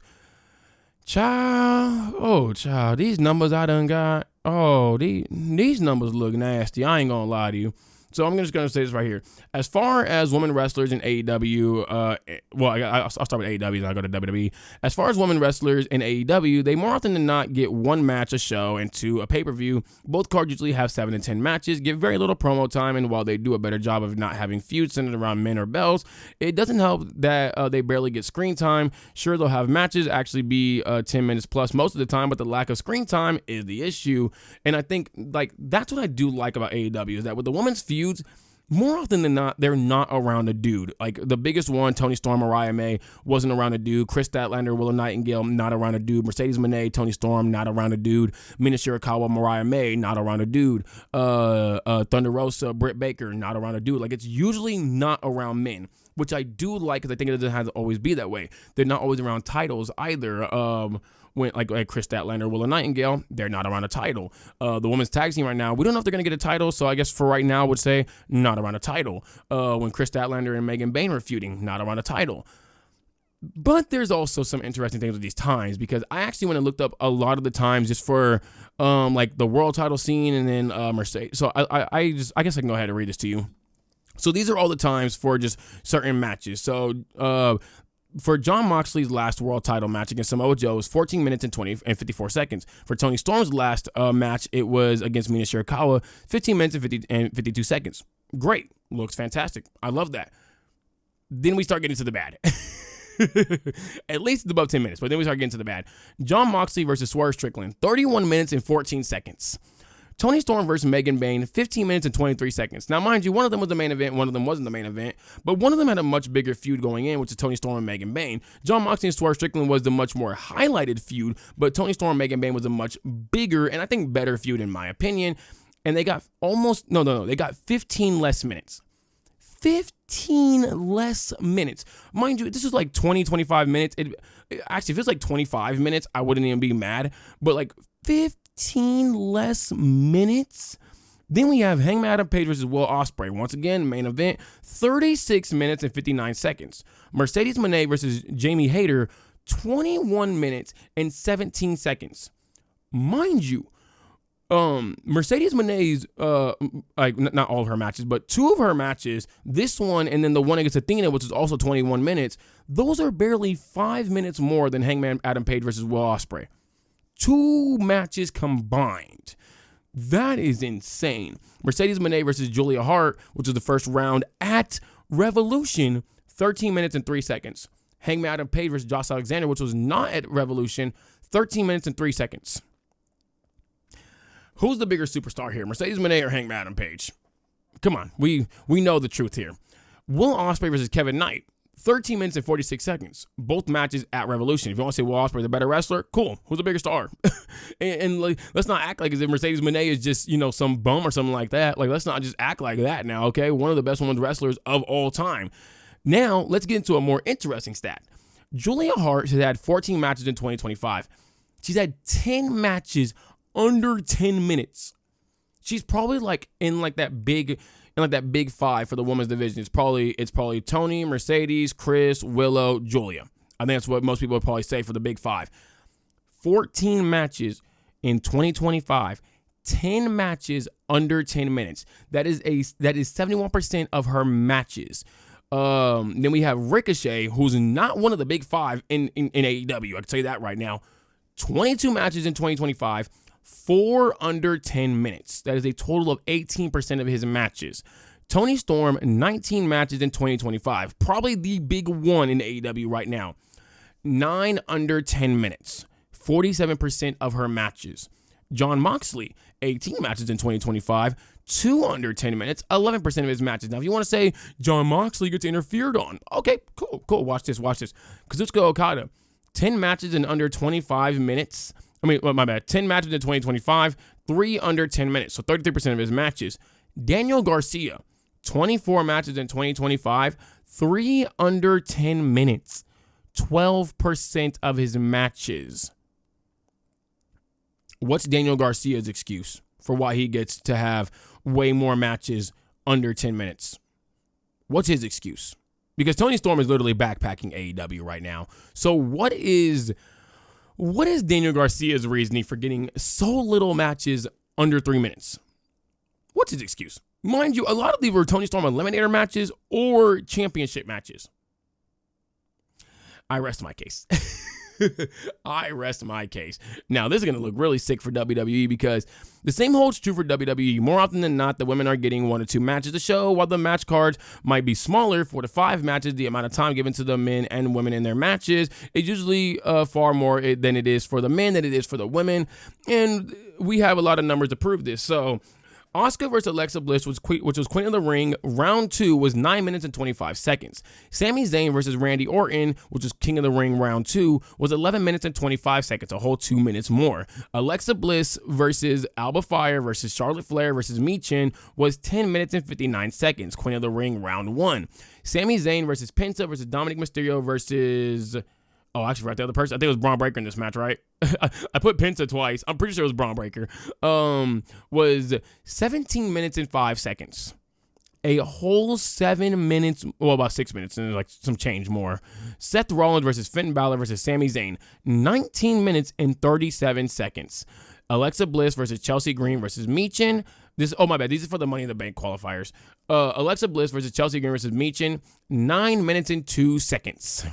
child, these numbers I done got, these numbers look nasty. I ain't gonna lie to you. So I'm just going to say this right here. As far as women wrestlers in AEW, I'll start with AEW and I'll go to WWE. As far as women wrestlers in AEW, they more often than not get one match a show and two a pay-per-view. Both cards usually have 7 to 10 matches, get very little promo time, and while they do a better job of not having feuds centered around men or belts, it doesn't help that they barely get screen time. Sure, they'll have matches actually be 10 minutes plus most of the time, but the lack of screen time is the issue. And I think like that's what I do like about AEW, is that with the women's feuds, more often than not, they're not around a dude. Like the biggest one, Toni Storm, Mariah May, wasn't around a dude. Kris Statlander, Willow Nightingale, not around a dude. Mercedes Moné, Toni Storm, not around a dude. Mina Shirakawa, Mariah May, not around a dude. Thunder Rosa, Britt Baker, not around a dude. Like it's usually not around men, which I do like, because I think it doesn't have to always be that way. They're not always around titles either. When like Kris Statlander, Willow Nightingale, they're not around a title. The women's tag team right now, we don't know if they're going to get a title, so I guess for right now I would say not around a title. When Kris Statlander and Megan Bayne were feuding, not around a title. But there's also some interesting things with these times, because I actually went and looked up a lot of the times just for like the world title scene and then Mercedes. So I guess I can go ahead and read this to you. So these are all the times for just certain matches. So for Jon Moxley's last world title match against Samoa Joe, it was 14 minutes and 54 seconds. For Toni Storm's last match, it was against Mina Shirakawa, 15 minutes and 52 seconds. Great. Looks fantastic. I love that. Then we start getting to the bad. At least it's above 10 minutes, but then we start getting to the bad. Jon Moxley versus Swerve Strickland, 31 minutes and 14 seconds. Toni Storm versus Megan Bayne, 15 minutes and 23 seconds. Now, mind you, one of them was the main event, one of them wasn't the main event, but one of them had a much bigger feud going in, which is Toni Storm and Megan Bayne. Jon Moxley and Swerve Strickland was the much more highlighted feud, but Toni Storm and Megan Bayne was a much bigger and I think better feud in my opinion. And they got they got 15 less minutes. 15 less minutes. Mind you, this is like 25 minutes. Actually, if it's like 25 minutes, I wouldn't even be mad, but like 15 less minutes. Then we have Hangman Adam Page versus Will Ospreay. Once again, main event, 36 minutes and 59 seconds. Mercedes Moné versus Jamie Hayter, 21 minutes and 17 seconds. Mind you, Mercedes Moné's, like not all of her matches, but 2 of her matches, this one and then the one against Athena, which is also 21 minutes, those are barely 5 minutes more than Hangman Adam Page versus Will Ospreay. 2 matches combined. That is insane. Mercedes Moné versus Julia Hart, which is the first round at Revolution, 13 minutes and 3 seconds. Hangman Adam Page versus Josh Alexander, which was not at Revolution, 13 minutes and 3 seconds. Who's the bigger superstar here, Mercedes Moné or Hangman Adam Page? Come on, we know the truth here. Will Ospreay versus Kevin Knight, 13 minutes and 46 seconds. Both matches at Revolution. If you want to say, well, Ospreay's the better wrestler, cool. Who's the bigger star? and like, let's not act like as if Mercedes Moné is just, some bum or something like that. Like, let's not just act like that now, okay? One of the best women's wrestlers of all time. Now, let's get into a more interesting stat. Julia Hart has had 14 matches in 2025. She's had 10 matches under 10 minutes. She's probably in that big five for the women's division. It's probably Tony, Mercedes, Kris, Willow, Julia. I think that's what most people would probably say for the big five. 14 matches in 2025, 10 matches under 10 minutes. That is 71% of her matches. Then we have Ricochet, who's not one of the big five in AEW. I can tell you that right now. 22 matches in 2025, 4 under 10 minutes. That is a total of 18% of his matches. Tony Storm, 19 matches in 2025. Probably the big one in AEW right now. 9 under 10 minutes. 47% of her matches. Jon Moxley, 18 matches in 2025. 2 under 10 minutes, 11% of his matches. Now, if you want to say Jon Moxley gets interfered on, okay, cool. Watch this. Kazuchika Okada, 10 matches in under 25 minutes. 10 matches in 2025, 3 under 10 minutes, so 33% of his matches. Daniel Garcia, 24 matches in 2025, 3 under 10 minutes, 12% of his matches. What's Daniel Garcia's excuse for why he gets to have way more matches under 10 minutes? What's his excuse? Because Tony Storm is literally backpacking AEW right now. So what is Daniel Garcia's reasoning for getting so little matches under 3 minutes? What's his excuse? Mind you, a lot of these were Tony Storm eliminator matches or championship matches. I rest my case. Now, this is going to look really sick for WWE because the same holds true for WWE. More often than not, the women are getting 1 or 2 matches to show, while the match cards might be smaller, 4 to 5 matches. The amount of time given to the men and women in their matches is usually far more than it is for the men than it is for the women, and we have a lot of numbers to prove this. So Asuka versus Alexa Bliss, which was Queen of the Ring, round 2 was 9 minutes and 25 seconds. Sami Zayn versus Randy Orton, which was King of the Ring, round 2, was 11 minutes and 25 seconds, a whole 2 minutes more. Alexa Bliss versus Alba Fire versus Charlotte Flair versus Michin was 10 minutes and 59 seconds, Queen of the Ring, round 1. Sami Zayn versus Penta versus Dominic Mysterio versus... Oh, actually, right, the other person. I think it was Braun Breaker in this match, right? I put Penta twice. I'm pretty sure it was Braun Breaker. Was 17 minutes and 5 seconds. A whole 7 minutes, well, about 6 minutes, and like some change more. Seth Rollins versus Finn Balor versus Sami Zayn, 19 minutes and 37 seconds. Alexa Bliss versus Chelsea Green versus Michin. These are for the Money in the Bank qualifiers. Alexa Bliss versus Chelsea Green versus Michin, 9 minutes and 2 seconds.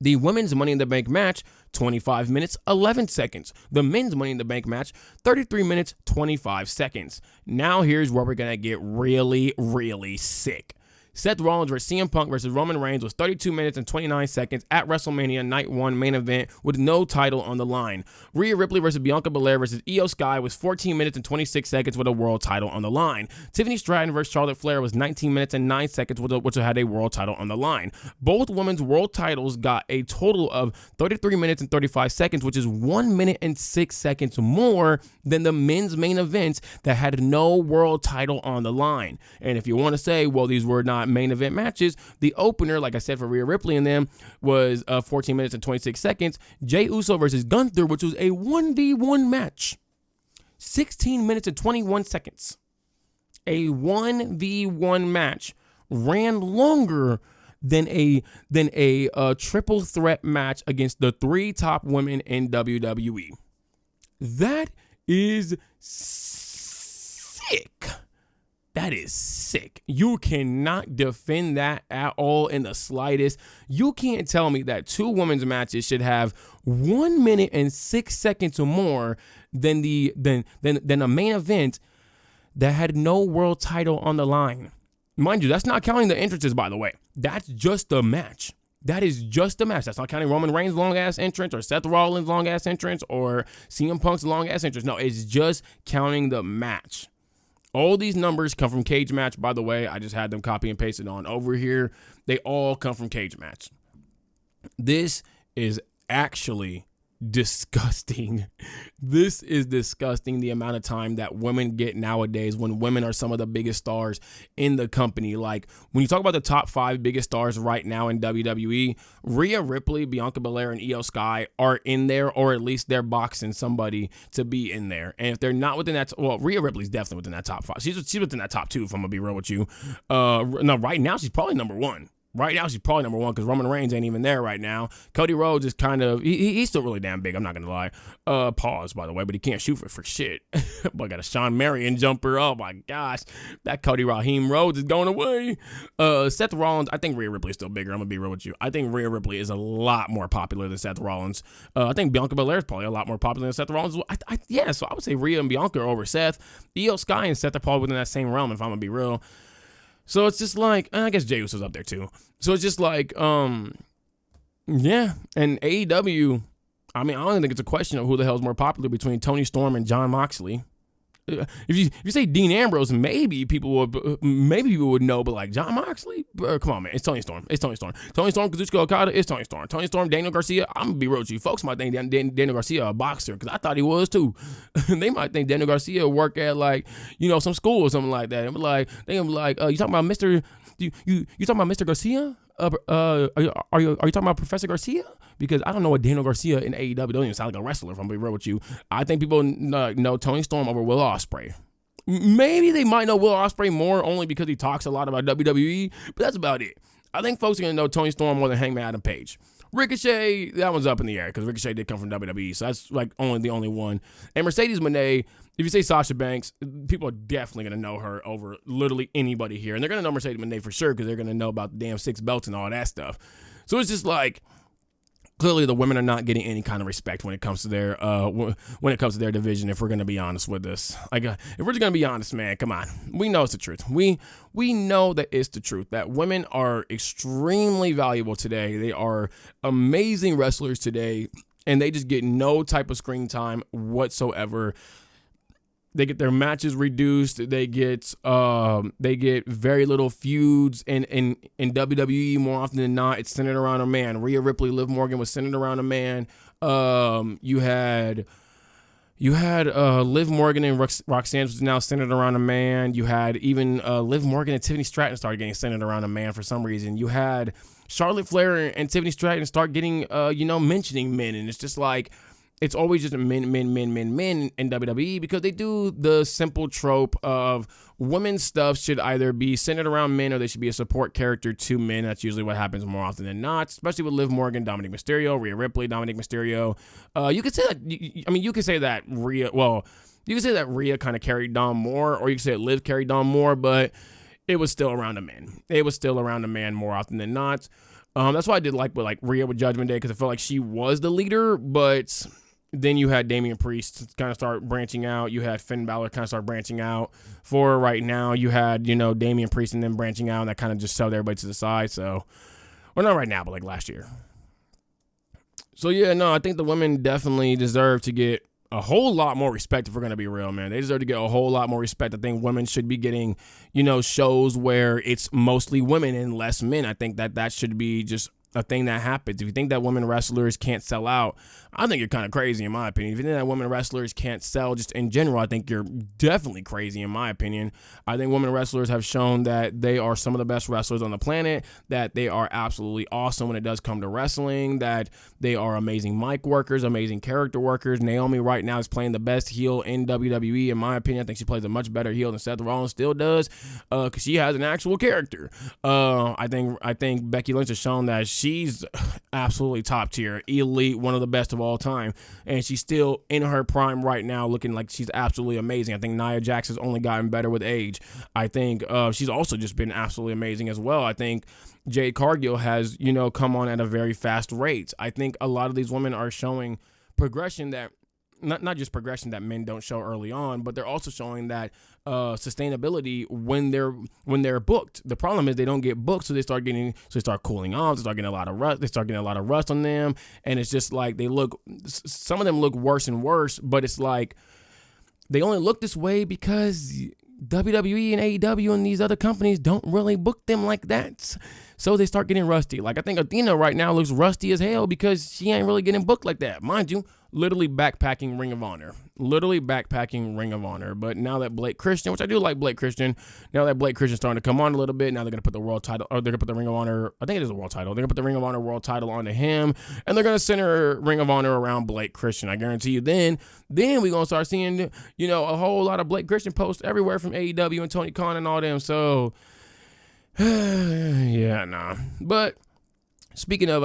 The women's Money in the Bank match, 25 minutes, 11 seconds. The men's Money in the Bank match, 33 minutes, 25 seconds. Now here's where we're going to get really, really sick. Seth Rollins versus CM Punk versus Roman Reigns was 32 minutes and 29 seconds at WrestleMania Night 1 main event with no title on the line. Rhea Ripley versus Bianca Belair versus Io Sky was 14 minutes and 26 seconds with a world title on the line. Tiffany Stratton versus Charlotte Flair was 19 minutes and 9 seconds which had a world title on the line. Both women's world titles got a total of 33 minutes and 35 seconds, which is 1 minute and 6 seconds more than the men's main events that had no world title on the line. And if you want to say, well, these were not main event matches, the opener, like I said, for Rhea Ripley and them was 14 minutes and 26 seconds. Jey Uso versus Gunther, which was a 1v1 match, 16 minutes and 21 seconds. A 1v1 match ran longer than a triple threat match against the 3 top women in WWE. That is sick. That is sick. You cannot defend that at all in the slightest. You can't tell me that 2 women's matches should have 1 minute and 6 seconds or more than a main event that had no world title on the line. Mind you, that's not counting the entrances, by the way. That's just the match. That is just a match. That's not counting Roman Reigns' long-ass entrance or Seth Rollins' long-ass entrance or CM Punk's long-ass entrance. No, it's just counting the match. All these numbers come from Cage Match, by the way. I just had them copy and pasted on over here. They all come from Cage Match. This is actually disgusting. This is disgusting, the amount of time that women get nowadays when women are some of the biggest stars in the company. Like, when you talk about the top 5 biggest stars right now in WWE, Rhea Ripley, Bianca Belair, and Io Sky are in there, or at least they're boxing somebody to be in there. And if they're not within that, well, Rhea Ripley's definitely within that top 5. She's within that top 2, if I'm gonna be real with you. No, right now she's probably number 1. Right now, she's probably number 1 because Roman Reigns ain't even there right now. Cody Rhodes is kind of, he's still really damn big, I'm not going to lie. Pause, by the way, but he can't shoot for shit. Boy, got a Shawn Marion jumper. Oh, my gosh. That Cody Raheem Rhodes is going away. Seth Rollins, I think Rhea Ripley is still bigger. I'm going to be real with you. I think Rhea Ripley is a lot more popular than Seth Rollins. I think Bianca Belair is probably a lot more popular than Seth Rollins. Yeah, so I would say Rhea and Bianca are over Seth. Io Sky and Seth are probably within that same realm, if I'm going to be real. So it's just like, and I guess Jey Uso's up there too. So it's just like, yeah. And AEW, I mean, I don't even think it's a question of who the hell is more popular between Tony Storm and Jon Moxley. If you say Dean Ambrose, maybe people would know, but like Jon Moxley, come on, man, it's Tony Storm. Tony Storm, Kazuchika Okada, it's Tony Storm. Tony Storm, Daniel Garcia. I'm gonna be real with you, folks might think Daniel Garcia a boxer because I thought he was too. They might think Daniel Garcia work at like some school or something like that. And you talking about Mr. You talking about Mr. Garcia? Are you talking about Professor Garcia? Because I don't know what Daniel Garcia in AEW don't even sound like a wrestler, if I'm gonna be real with you. I think people know Tony Storm over Will Ospreay. Maybe they might know Will Ospreay more only because he talks a lot about WWE, but that's about it. I think folks are gonna know Tony Storm more than Hangman Adam Page. Ricochet, that one's up in the air because Ricochet did come from WWE, so that's like the only one. And Mercedes Moné, if you say Sasha Banks, people are definitely going to know her over literally anybody here. And they're going to know Mercedes Moné for sure because they're going to know about the damn 6 belts and all that stuff. So it's just like, clearly the women are not getting any kind of respect when it comes to their division, if we're going to be honest with this. Like, if we're just going to be honest, man, come on. We know it's the truth. We know that it's the truth, that women are extremely valuable today. They are amazing wrestlers today, and they just get no type of screen time whatsoever. They get their matches reduced. They get very little feuds in WWE. More often than not, it's centered around a man. Rhea Ripley, Liv Morgan was centered around a man. You had Liv Morgan and Roxanne was now centered around a man. You had even Liv Morgan and Tiffany Stratton started getting centered around a man for some reason. You had Charlotte Flair and Tiffany Stratton start getting mentioning men, and it's just like, it's always just men in WWE because they do the simple trope of women's stuff should either be centered around men or they should be a support character to men. That's usually what happens more often than not, especially with Liv Morgan, Dominic Mysterio, Rhea Ripley, Dominic Mysterio. You could say that, you could say that Rhea kind of carried Dom more, or you could say that Liv carried Dom more, but it was still around a man. It was still around a man more often than not. That's why I did like Rhea with Judgment Day, because I felt like she was the leader, but then you had Damian Priest kind of start branching out. You had Finn Balor kind of start branching out. For right now, you had, Damian Priest and then branching out, and that kind of just shoved everybody to the side. So, well, not right now, but like last year. So, yeah, no, I think the women definitely deserve to get a whole lot more respect, if we're going to be real, man. They deserve to get a whole lot more respect. I think women should be getting, shows where it's mostly women and less men. I think that should be just a thing that happens. If you think that women wrestlers can't sell out, I think you're kind of crazy, in my opinion. If you think that women wrestlers can't sell just in general, I think you're definitely crazy, in my opinion. I think women wrestlers have shown that they are some of the best wrestlers on the planet, that they are absolutely awesome when it does come to wrestling, that they are amazing mic workers, amazing character workers. Naomi right now is playing the best heel in WWE, in my opinion. I think she plays a much better heel than Seth Rollins still does, because she has an actual character. I think Becky Lynch has shown that she's absolutely top tier, elite, one of the best of all time, and she's still in her prime right now, looking like she's absolutely amazing. I think Nia Jax has only gotten better with age. I think she's also just been absolutely amazing as well. I think Jade Cargill has, come on at a very fast rate. I think a lot of these women are showing progression that, not just progression that men don't show early on, but they're also showing that sustainability when they're booked. The problem is they don't get booked, so they start cooling off. They start getting a lot of rust. They start getting a lot of rust on them, and it's just like some of them look worse and worse. But it's like they only look this way because WWE and AEW and these other companies don't really book them like that. So they start getting rusty. Like, I think Athena right now looks rusty as hell because she ain't really getting booked like that. Mind you, literally backpacking Ring of Honor. But now that Blake Christian, which I do like Blake Christian, now that Blake Christian's starting to come on a little bit, now they're going to put the world title, or they're going to put the Ring of Honor, I think it is a world title. They're going to put the Ring of Honor world title onto him, and they're going to center Ring of Honor around Blake Christian. I guarantee you then we're going to start seeing, a whole lot of Blake Christian posts everywhere from AEW and Tony Khan and all them. So, yeah, nah. But speaking of,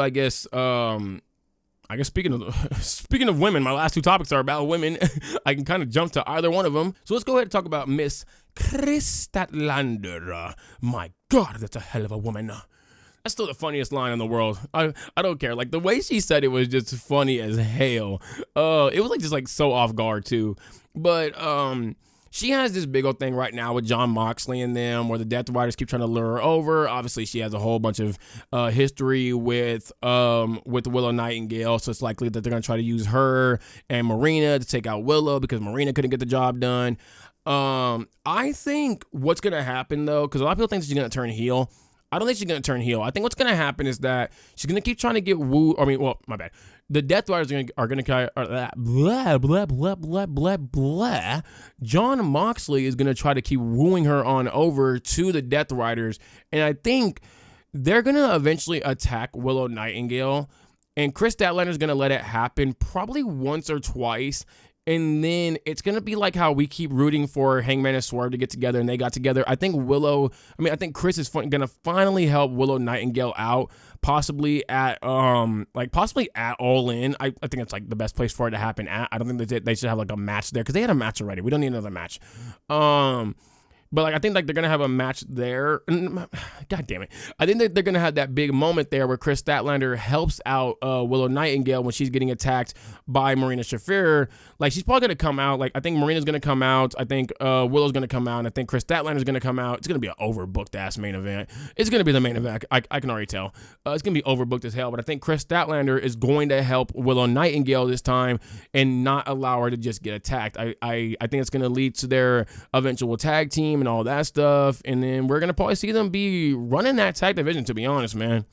speaking of women, my last two topics are about women. I can kind of jump to either one of them. So let's go ahead and talk about Miss Kris Statlander. My God, that's a hell of a woman. That's still the funniest line in the world. I don't care. Like, the way she said it was just funny as hell. It was just so off guard too. But she has this big old thing right now with Jon Moxley and them, where the Death Riders keep trying to lure her over. Obviously, she has a whole bunch of history with Willow Nightingale, so it's likely that they're going to try to use her and Marina to take out Willow because Marina couldn't get the job done. I think what's going to happen, though, because a lot of people think she's going to turn heel. I don't think she's going to turn heel. I think what's going to happen is that she's going to keep trying to get my bad. The Death Riders are going to blah, blah, blah, blah, blah, blah. Jon Moxley is going to try to keep wooing her on over to the Death Riders. And I think they're going to eventually attack Willow Nightingale. And Kris Statlander is going to let it happen probably once or twice. And then it's going to be like how we keep rooting for Hangman and Swerve to get together, and they got together. I think Kris is going to finally help Willow Nightingale out, possibly at All In. I think it's the best place for it to happen at. I don't think they should have a match there because they had a match already. We don't need another match. But I think they're gonna have a match there. God damn it! I think that they're gonna have that big moment there where Kris Statlander helps out Willow Nightingale when she's getting attacked by Marina Shafir. She's probably gonna come out. I think Marina's gonna come out. I think Willow's gonna come out, and I think Kris Statlander's gonna come out. It's gonna be an overbooked ass main event. It's gonna be the main event. I can already tell. It's gonna be overbooked as hell. But I think Kris Statlander is going to help Willow Nightingale this time and not allow her to just get attacked. I think it's gonna lead to their eventual tag team and all that stuff, and then we're gonna probably see them be running that tag division, to be honest, man.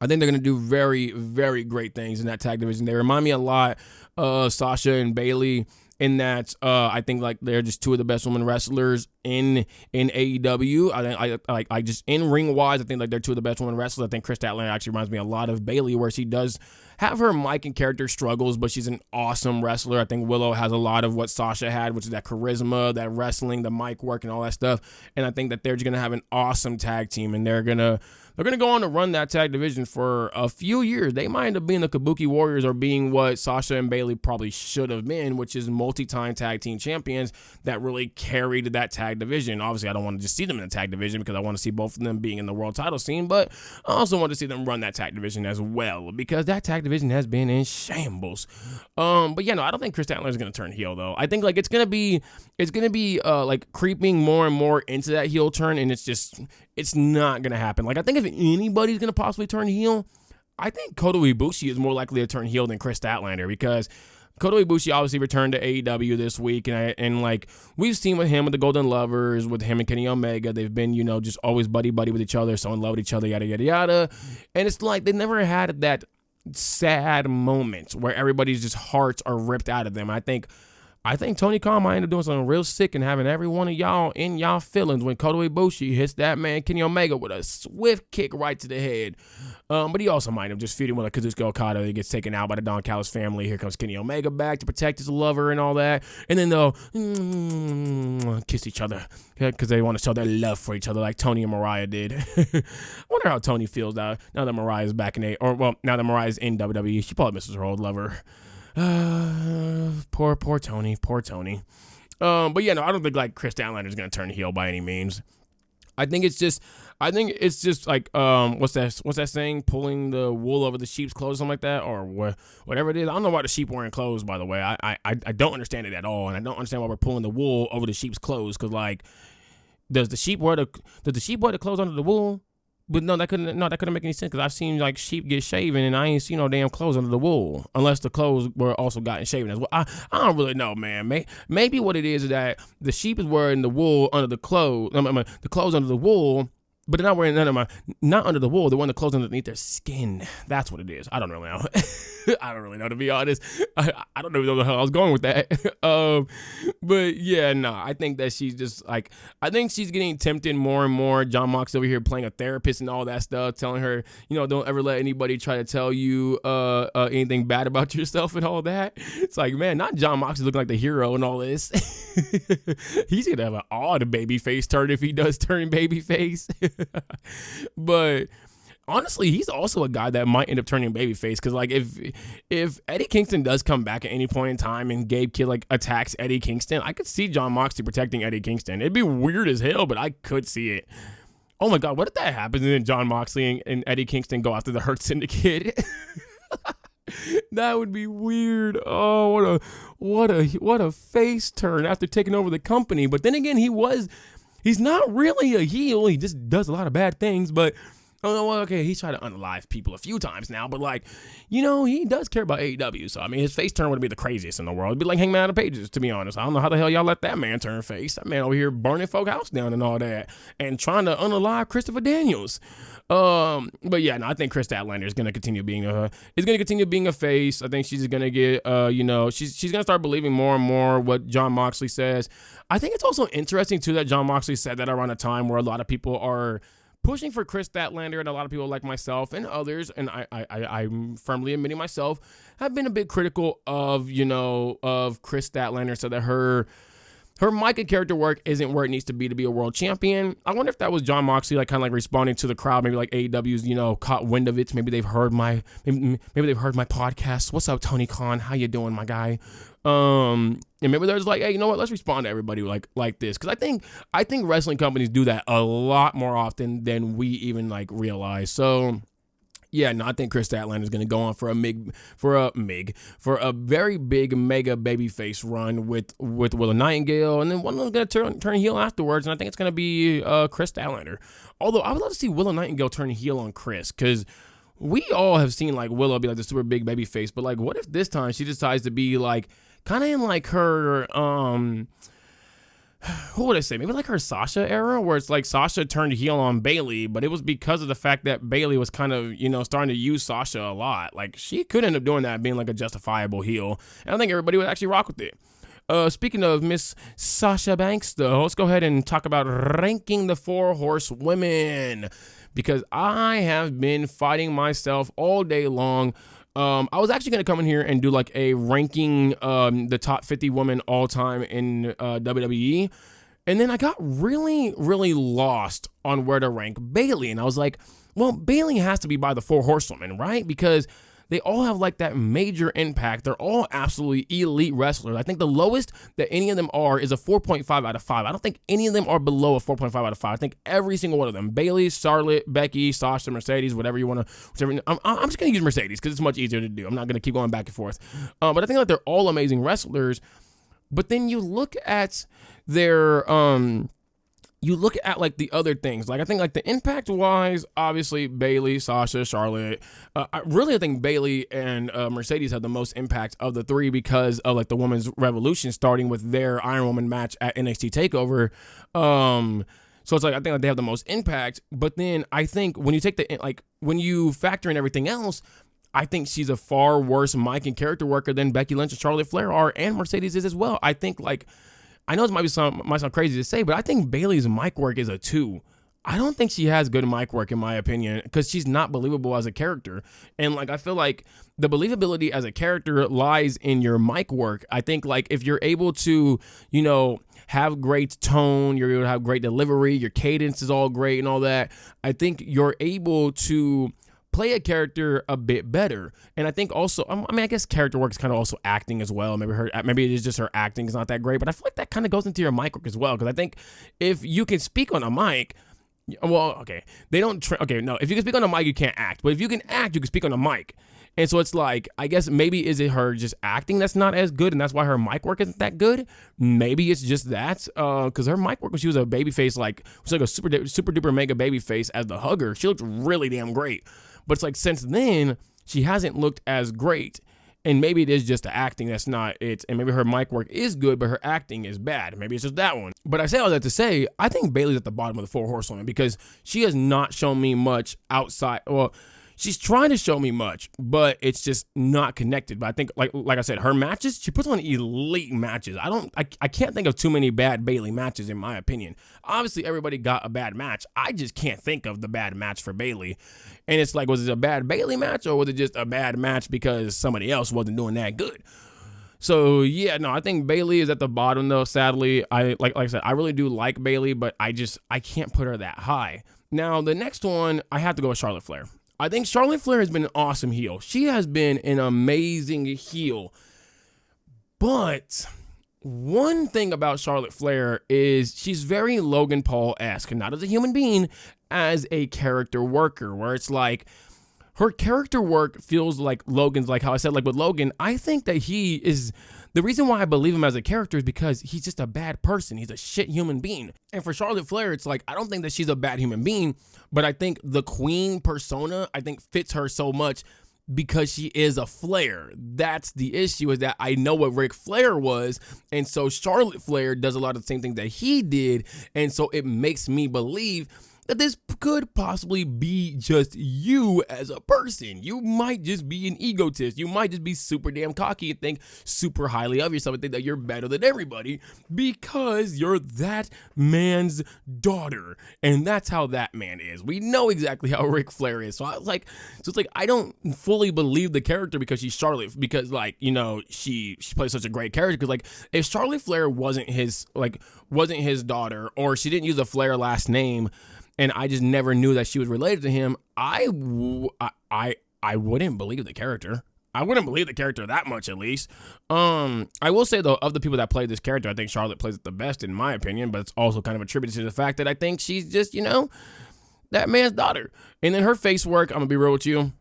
I think they're gonna do very, very great things in that tag division. They remind me a lot of Sasha and Bayley in that I think they're just two of the best women wrestlers in AEW. I just in ring wise, I think they're two of the best women wrestlers. I think Kris Statlander actually reminds me a lot of Bayley, where she does have her mic and character struggles, but she's an awesome wrestler. I think Willow has a lot of what Sasha had, which is that charisma, that wrestling, the mic work, and all that stuff. And I think that they're just gonna have an awesome tag team, and they're gonna go on to run that tag division for a few years. They might end up being the Kabuki Warriors or being what Sasha and Bayley probably should have been, which is multi-time tag team champions that really carried that tag division. Obviously, I don't want to just see them in the tag division because I want to see both of them being in the world title scene, but I also want to see them run that tag division as well because that tag division has been in shambles. But yeah, no, I don't think Kris Statlander is going to turn heel though. I think it's going to be creeping more and more into that heel turn, and it's not going to happen. I think if anybody's going to possibly turn heel, I think Kota Ibushi is more likely to turn heel than Kris Statlander, because Kota Ibushi obviously returned to AEW this week, and we've seen with him with the Golden Lovers, with him and Kenny Omega, they've been, just always buddy with each other, so in love with each other, yada, yada, yada. And it's they never had that sad moment where everybody's just hearts are ripped out of them. I think Tony Khan might end up doing something real sick and having every one of y'all in y'all feelings when Kota Ibushi hits that man Kenny Omega with a swift kick right to the head. But he also might have just feuding with Kazuchika Okada. He gets taken out by the Don Callis family. Here comes Kenny Omega back to protect his lover and all that. And then they'll kiss each other because they want to show their love for each other like Tony and Mariah did. I wonder how Tony feels now that Mariah's back now that Mariah's in WWE. She probably misses her old lover. Poor Tony. But yeah, no, I don't think Kris Statlander is gonna turn heel by any means. I think it's just what's that saying? Pulling the wool over the sheep's clothes, something like that, or whatever it is. I don't know why the sheep wearing clothes, by the way. I don't understand it at all, and I don't understand why we're pulling the wool over the sheep's clothes. Because does the sheep wear the clothes under the wool? But no, that couldn't make any sense because I've seen like sheep get shaven and I ain't seen no damn clothes under the wool unless the clothes were also gotten shaven as well. I don't really know, man. Maybe what it is that the sheep is wearing the wool under the clothes, the clothes under the wool. But they're not wearing not under the wool. They're wearing the clothes underneath their skin. That's what it is. I don't really know. I don't really know, to be honest. I don't know where the hell I was going with that. But yeah, no, I think that she's just like, I think she's getting tempted more and more. John Moxley over here playing a therapist and all that stuff, telling her, don't ever let anybody try to tell you anything bad about yourself and all that. It's like, man, not John Moxley looking like the hero and all this. He's going to have an odd baby face turn if he does turn baby face. But honestly, he's also a guy that might end up turning babyface because, like, if Eddie Kingston does come back at any point in time and Gabe Kidd like attacks Eddie Kingston, I could see John Moxley protecting Eddie Kingston. It'd be weird as hell, but I could see it. Oh my God, what if that happens and then John Moxley and Eddie Kingston go after the Hurt Syndicate? That would be weird. Oh, what a face turn after taking over the company. But then again, he's not really a heel. He just does a lot of bad things, but okay, he's tried to unalive people a few times now, but like, he does care about AEW. So, I mean, his face turn would be the craziest in the world. It'd be like Hangman Out of Pages, to be honest. I don't know how the hell y'all let that man turn face. That man over here burning folk house down and all that and trying to unalive Christopher Daniels. But yeah, no, I think Kris Statlander is going to continue being a face. I think she's going to get, she's going to start believing more and more what John Moxley says. I think it's also interesting too that John Moxley said that around a time where a lot of people are pushing for Kris Statlander, and a lot of people like myself and others, and I'm firmly admitting myself, have been a bit critical of Kris Statlander, so that her Micah character work isn't where it needs to be a world champion. I wonder if that was John Moxley, like kind of like responding to the crowd, maybe like AEW's, caught wind of it. Maybe they've heard my podcast. What's up, Tony Khan? How you doing, my guy? And maybe there's like, hey, you know what? Let's respond to everybody like this, because I think wrestling companies do that a lot more often than we even like realize. So. Yeah, no, I think Kris Statlander is going to go on for a very big mega babyface run with Willow Nightingale, and then one of them's going to turn heel afterwards, and I think it's going to be Kris Statlander. Although I would love to see Willow Nightingale turn heel on Kris, because we all have seen like Willow be like the super big babyface, but like what if this time she decides to be like kind of in like her who would I say? Maybe like her Sasha era, where it's like Sasha turned heel on Bayley, but it was because of the fact that Bayley was kind of, starting to use Sasha a lot. Like, she could end up doing that, being like a justifiable heel. And I think everybody would actually rock with it. Speaking of Miss Sasha Banks, though, let's go ahead and talk about ranking the Four Horsewomen, because I have been fighting myself all day long. I was actually going to come in here and do like a ranking the top 50 women all time in WWE. And then I got really, really lost on where to rank Bayley. And I was like, well, Bayley has to be by the Four Horsewomen, right? Because they all have like that major impact. They're all absolutely elite wrestlers. I think the lowest that any of them are is a 4.5 out of 5. I don't think any of them are below a 4.5 out of 5. I think every single one of them, Bayley, Charlotte, Becky, Sasha, Mercedes, whatever you want to, I'm just going to use Mercedes because it's much easier to do. I'm not going to keep going back and forth. But I think like they're all amazing wrestlers. But then you look at their, like the other things. Like I think like the impact wise, obviously Bayley, Sasha, Charlotte. I think Bayley and Mercedes have the most impact of the three because of like the women's revolution, starting with their Iron Woman match at NXT TakeOver. So it's like I think like they have the most impact. But then I think when you take when you factor in everything else, I think she's a far worse mic and character worker than Becky Lynch and Charlotte Flair are, and Mercedes is as well. I think like. I know it might sound crazy to say, but I think Bayley's mic work is a 2. I don't think she has good mic work, in my opinion, because she's not believable as a character. And like I feel like the believability as a character lies in your mic work. I think like if you're able to, have great tone, you're able to have great delivery, your cadence is all great and all that, I think you're able to play a character a bit better. And I think also, I guess character work is kind of also acting as well. Maybe it is just her acting is not that great, but I feel like that kind of goes into your mic work as well. Because I think if you can speak on a mic, well, okay, if you can speak on a mic, you can't act. But if you can act, you can speak on a mic. And so it's like, I guess maybe is it her just acting that's not as good, and that's why her mic work isn't that good? Maybe it's just that, because her mic work when she was a babyface, like, was like a super duper mega babyface as the hugger. She looked really damn great. But it's like since then, she hasn't looked as great. And maybe it is just the acting that's not it. And maybe her mic work is good, but her acting is bad. Maybe it's just that one. But I say all that to say, I think Bayley's at the bottom of the Four Horsewomen because she has not shown me much outside. Well, she's trying to show me much, but it's just not connected. But I think, like I said, her matches, she puts on elite matches. I can't think of too many bad Bayley matches in my opinion. Obviously, everybody got a bad match. I just can't think of the bad match for Bayley. And it's like, was it a bad Bayley match or was it just a bad match because somebody else wasn't doing that good? So yeah, no, I think Bayley is at the bottom though. Sadly, like I said, I really do like Bayley, but I can't put her that high. Now the next one, I have to go with Charlotte Flair. I think Charlotte Flair has been an awesome heel. She has been an amazing heel. But one thing about Charlotte Flair is she's very Logan Paul-esque, not as a human being, as a character worker, where it's like her character work feels like Logan's, like how I said, like with Logan, I think that he is, the reason why I believe him as a character is because he's just a bad person. He's a shit human being. And for Charlotte Flair, it's like, I don't think that she's a bad human being, but I think the queen persona, I think fits her so much because she is a Flair. That's the issue, is that I know what Ric Flair was, and so Charlotte Flair does a lot of the same things that he did, and so it makes me believe that this could possibly be just you as a person. You might just be an egotist. You might just be super damn cocky and think super highly of yourself and think that you're better than everybody because you're that man's daughter. And that's how that man is. We know exactly how Ric Flair is. So it's like I don't fully believe the character because she's Charlotte, because like, you know, she plays such a great character. Because like if Charlotte Flair wasn't his daughter, or she didn't use a Flair last name, and I just never knew that she was related to him, I wouldn't believe the character. I wouldn't believe the character that much, at least. I will say, though, of the people that play this character, I think Charlotte plays it the best, in my opinion, but it's also kind of attributed to the fact that I think she's just, you know, that man's daughter. And then her face work, I'm going to be real with you,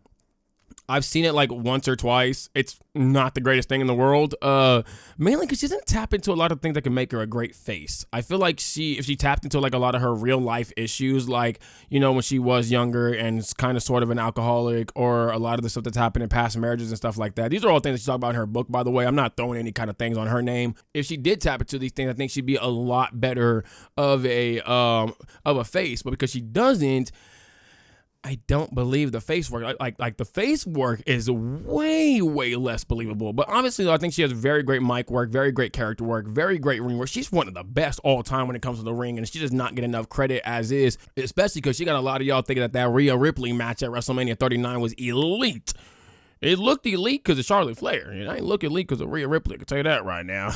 I've seen it like once or twice. It's not the greatest thing in the world, mainly because she doesn't tap into a lot of things that can make her a great face. I feel like if she tapped into like a lot of her real life issues, like, you know, when she was younger and kind of sort of an alcoholic, or a lot of the stuff that's happened in past marriages and stuff like that. These are all things that she talks about in her book, by the way. I'm not throwing any kind of things on her name. If she did tap into these things, I think she'd be a lot better of a face, but because she doesn't, I don't believe the face work. Like the face work is way less believable. But obviously, I think she has very great mic work, very great character work, very great ring work. She's one of the best all time when it comes to the ring, and she does not get enough credit as is, especially because she got a lot of y'all thinking that Rhea Ripley match at WrestleMania 39 was elite. It looked elite because of Charlotte Flair. It ain't look elite because of Rhea Ripley. I can tell you that right now.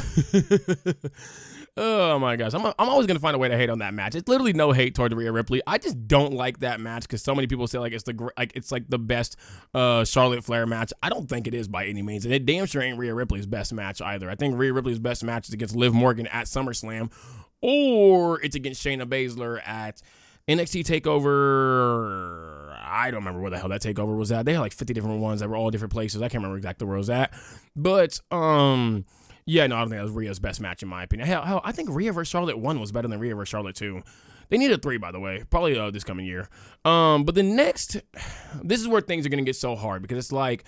Oh my gosh, I'm always gonna find a way to hate on that match. It's literally no hate toward Rhea Ripley. I just don't like that match because so many people say like it's the best Charlotte Flair match. I don't think it is by any means, and it damn sure ain't Rhea Ripley's best match either. I think Rhea Ripley's best match is against Liv Morgan at SummerSlam, or it's against Shayna Baszler at NXT TakeOver. I don't remember where the hell that TakeOver was at. They had like 50 different ones that were all different places. I can't remember exactly where it was at, but yeah, no, I don't think that was Rhea's best match in my opinion. Hell, I think Rhea vs. Charlotte 1 was better than Rhea vs. Charlotte 2. They need a 3, by the way, probably this coming year. But the next, this is where things are going to get so hard, because it's like,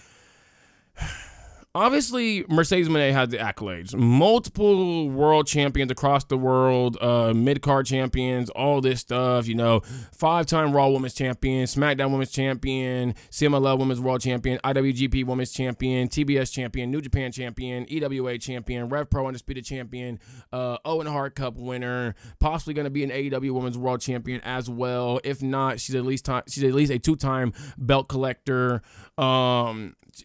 obviously, Mercedes Moné has the accolades. Multiple world champions across the world, mid-card champions, all this stuff, you know, 5-time Raw Women's Champion, SmackDown Women's Champion, CMLL Women's World Champion, IWGP Women's Champion, TBS Champion, New Japan Champion, EWA Champion, Rev Pro Undisputed Champion, Owen Hart Cup winner, possibly going to be an AEW Women's World Champion as well. If not, she's at least a 2-time belt collector.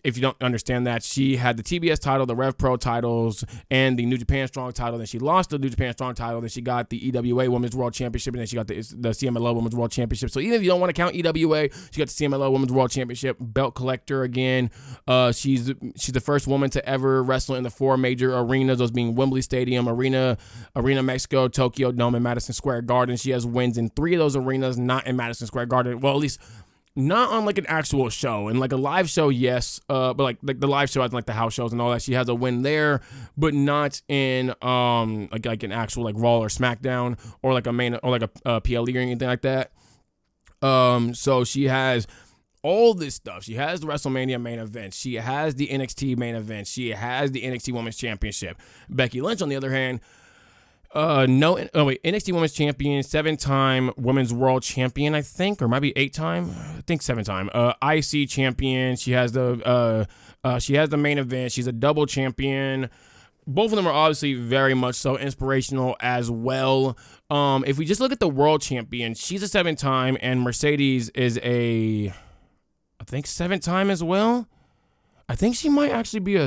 If you don't understand that, she had the TBS title, the Rev Pro titles, and the New Japan Strong title. Then she lost the New Japan Strong title. Then she got the EWA Women's World Championship, and then she got the CMLL Women's World Championship. So even if you don't want to count EWA, she got the CMLL Women's World Championship, belt collector again. She's the first woman to ever wrestle in the 4 major arenas, those being Wembley Stadium, Arena Mexico, Tokyo Dome, and Madison Square Garden. She has wins in 3 of those arenas, not in Madison Square Garden. Well, at least not on like an actual show. And like a live show, yes, but like the live show, like the house shows and all that, she has a win there, but not in like an actual like Raw or SmackDown or like a main or like a PLE or anything like that. So she has all this stuff. She has the WrestleMania main event. She has the NXT main event. She has the NXT Women's Championship. Becky Lynch, on the other hand, NXT Women's Champion, 7-time Women's World Champion, I think, or maybe 8-time. I think 7-time. IC Champion. She has the main event. She's a double champion. Both of them are obviously very much so inspirational as well. If we just look at the World Champion, she's a 7-time, and Mercedes is I think 7-time as well. I think she might actually be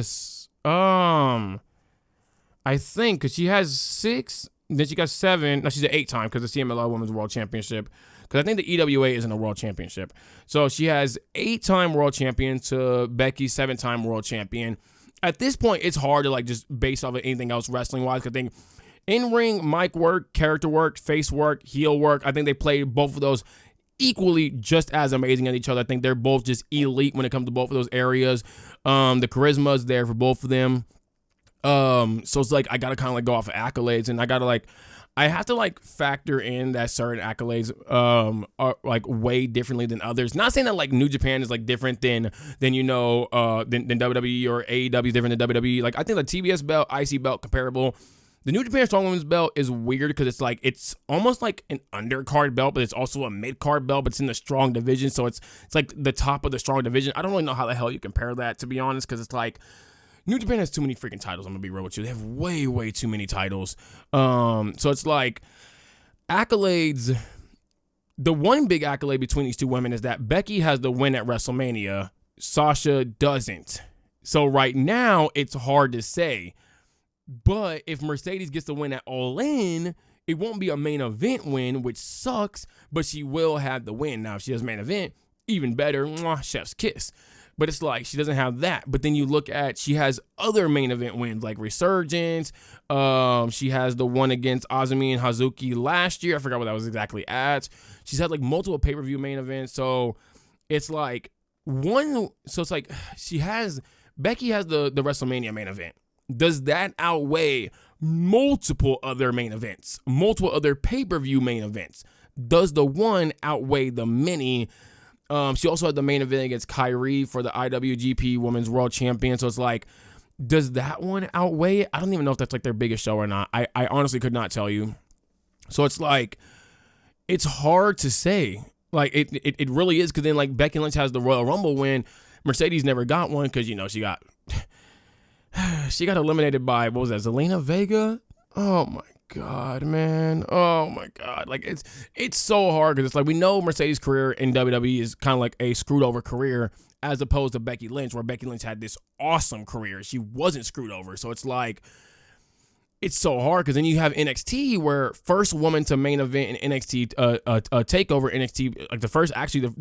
I think, because she has 6, then she got 7. No, she's an 8-time because the CMLL Women's World Championship. Because I think the EWA isn't a world championship. So she has 8-time world champion to Becky's 7-time world champion. At this point, it's hard to like just base off of anything else wrestling-wise. Because I think in-ring, mic work, character work, face work, heel work, I think they played both of those equally just as amazing as each other. I think they're both just elite when it comes to both of those areas. The charisma is there for both of them. So it's like I gotta kind of like go off of accolades, and I have to like factor in that certain accolades are like way differently than others. Not saying that like New Japan is like different than WWE or AEW is different than WWE. Like I think the TBS belt, IC belt comparable. The New Japan Strong Women's belt is weird because it's almost like an undercard belt, but it's also a mid-card belt, but it's in the strong division, so it's like the top of the strong division. I don't really know how the hell you compare that, to be honest, because it's like New Japan has too many freaking titles. I'm gonna be real with you. They have way, way too many titles. So it's like accolades. The one big accolade between these two women is that Becky has the win at WrestleMania. Sasha doesn't. So right now it's hard to say. But if Mercedes gets the win at All In, it won't be a main event win, which sucks. But she will have the win. Now if she does main event, even better. Mwah, chef's kiss. But it's like she doesn't have that. But then you look at, she has other main event wins like Resurgence. She has the one against Azumi and Hazuki last year. I forgot what that was exactly at. She's had like multiple pay-per-view main events. So it's like Becky has the WrestleMania main event. Does that outweigh multiple other main events? Multiple other pay-per-view main events? Does the one outweigh the many? She also had the main event against Kyrie for the IWGP Women's World Champion. So it's like, does that one outweigh it? I don't even know if that's like their biggest show or not. I honestly could not tell you. So it's like, it's hard to say. Like, it really is, because then like Becky Lynch has the Royal Rumble win. Mercedes never got one because, you know, she got eliminated by, what was that, Zelina Vega? Oh my God, man. Oh my God. Like it's so hard because it's like we know Mercedes' career in WWE is kind of like a screwed over career as opposed to Becky Lynch, where Becky Lynch had this awesome career. She wasn't screwed over. So it's like, it's so hard because then you have NXT, where first woman to main event in NXT takeover NXT, like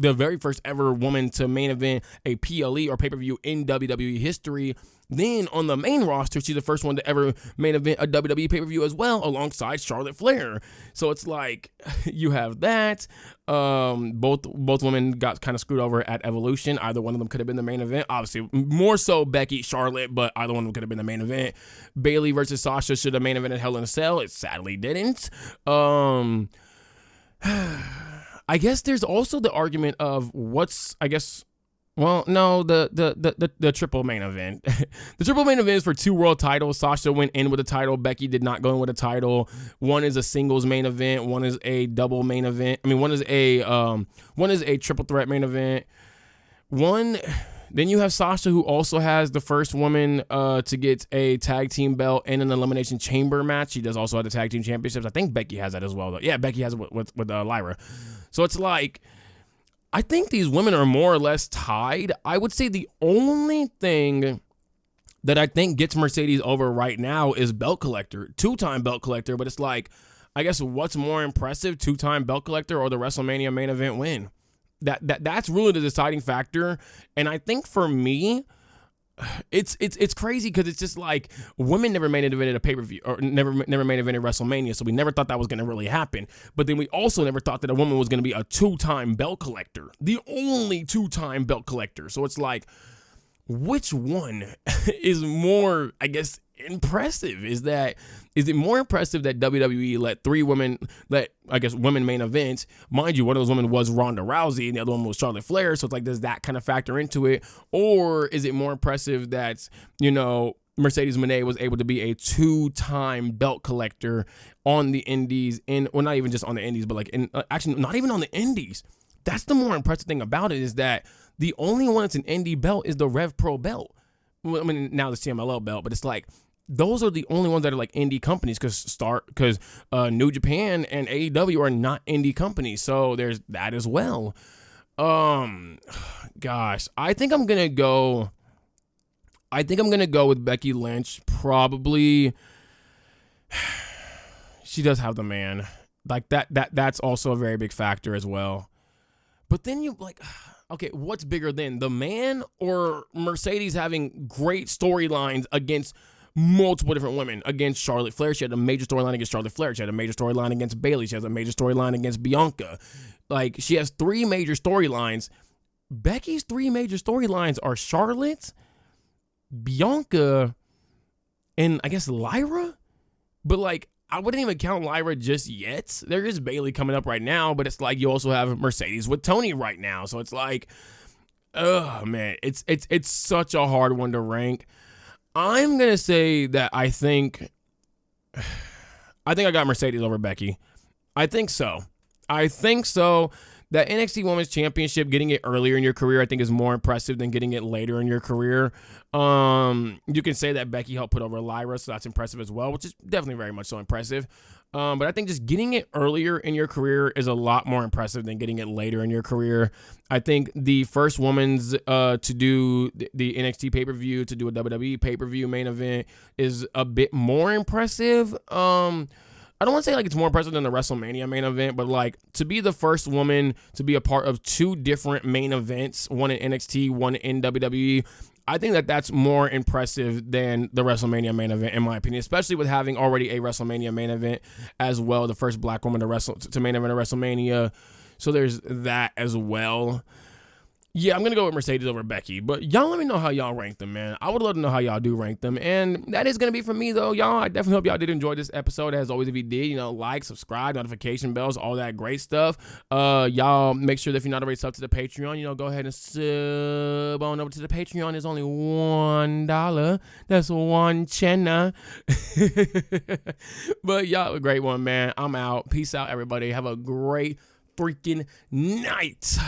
the very first ever woman to main event a PLE or pay-per-view in WWE history. Then on the main roster, she's the first one to ever main event a WWE pay-per-view as well, alongside Charlotte Flair. So it's like, you have that. Both women got kind of screwed over at Evolution. Either one of them could have been the main event. Obviously, more so Becky, Charlotte, but either one of them could have been the main event. Bayley versus Sasha should have main evented Hell in a Cell. It sadly didn't. I guess there's also the argument of the triple main event. The triple main event is for 2 world titles. Sasha went in with a title. Becky did not go in with a title. One is a singles main event. One is a double main event. I mean, one is a triple threat main event. Then you have Sasha, who also has the first woman to get a tag team belt in an elimination chamber match. She does also have the tag team championships. I think Becky has that as well, though. Yeah, Becky has it with Lyra. So it's like, I think these women are more or less tied. I would say the only thing that I think gets Mercedes over right now is belt collector, 2-time belt collector. But it's like, I guess what's more impressive, 2-time belt collector or the WrestleMania main event win? That's really the deciding factor. And I think for me, it's crazy because it's just like women never main evented a pay-per-view or never main evented WrestleMania, so we never thought that was going to really happen. But then we also never thought that a woman was going to be a 2-time belt collector, the only 2-time belt collector. So it's like, which one is more, I guess, impressive? Is it more impressive that WWE let women main events? Mind you, one of those women was Ronda Rousey and the other one was Charlotte Flair, so it's like, does that kind of factor into it? Or is it more impressive that, Mercedes Moné was able to be a 2-time belt collector on the indies, not even just on the indies, but like actually not even on the indies. That's the more impressive thing about it, is that the only one that's an indie belt is the Rev Pro belt. Well, I mean, now the CMLL belt, but it's like, those are the only ones that are like indie companies, because New Japan and AEW are not indie companies. So there's that as well. Gosh, I think I'm gonna go with Becky Lynch. Probably, she does have the man. Like that's also a very big factor as well. But then you like, okay, what's bigger than the man or Mercedes having great storylines against multiple different women? Against Charlotte Flair, she had a major storyline against Charlotte Flair. She had a major storyline against Bayley. She has a major storyline against Bianca. Like, she has 3 major storylines. Becky's 3 major storylines are Charlotte, Bianca, and I guess Lyra. But like, I wouldn't even count Lyra just yet. There is Bayley coming up right now, but it's like you also have Mercedes with Tony right now. So it's like, oh man, it's such a hard one to rank. I'm gonna say that I think I got Mercedes over Becky. I think so. That NXT Women's Championship, getting it earlier in your career, I think is more impressive than getting it later in your career. You can say that Becky helped put over Lyra, so that's impressive as well, which is definitely very much so impressive. But I think just getting it earlier in your career is a lot more impressive than getting it later in your career. I think the first woman's to do the NXT pay-per-view, to do a WWE pay-per-view main event is a bit more impressive. I don't want to say like it's more impressive than the WrestleMania main event, but like to be the first woman to be a part of 2 different main events, one in NXT, one in WWE, I think that that's more impressive than the WrestleMania main event, in my opinion, especially with having already a WrestleMania main event as well, the first black woman to main event a WrestleMania. So there's that as well. Yeah, I'm going to go with Mercedes over Becky, but y'all let me know how y'all rank them, man. I would love to know how y'all do rank them, and that is going to be for me, though, y'all. I definitely hope y'all did enjoy this episode. As always, if you did, like, subscribe, notification bells, all that great stuff. Y'all make sure that if you're not already subbed to the Patreon, go ahead and sub on over to the Patreon. It's only $1. That's one chenna. But y'all, a great one, man. I'm out. Peace out, everybody. Have a great freaking night.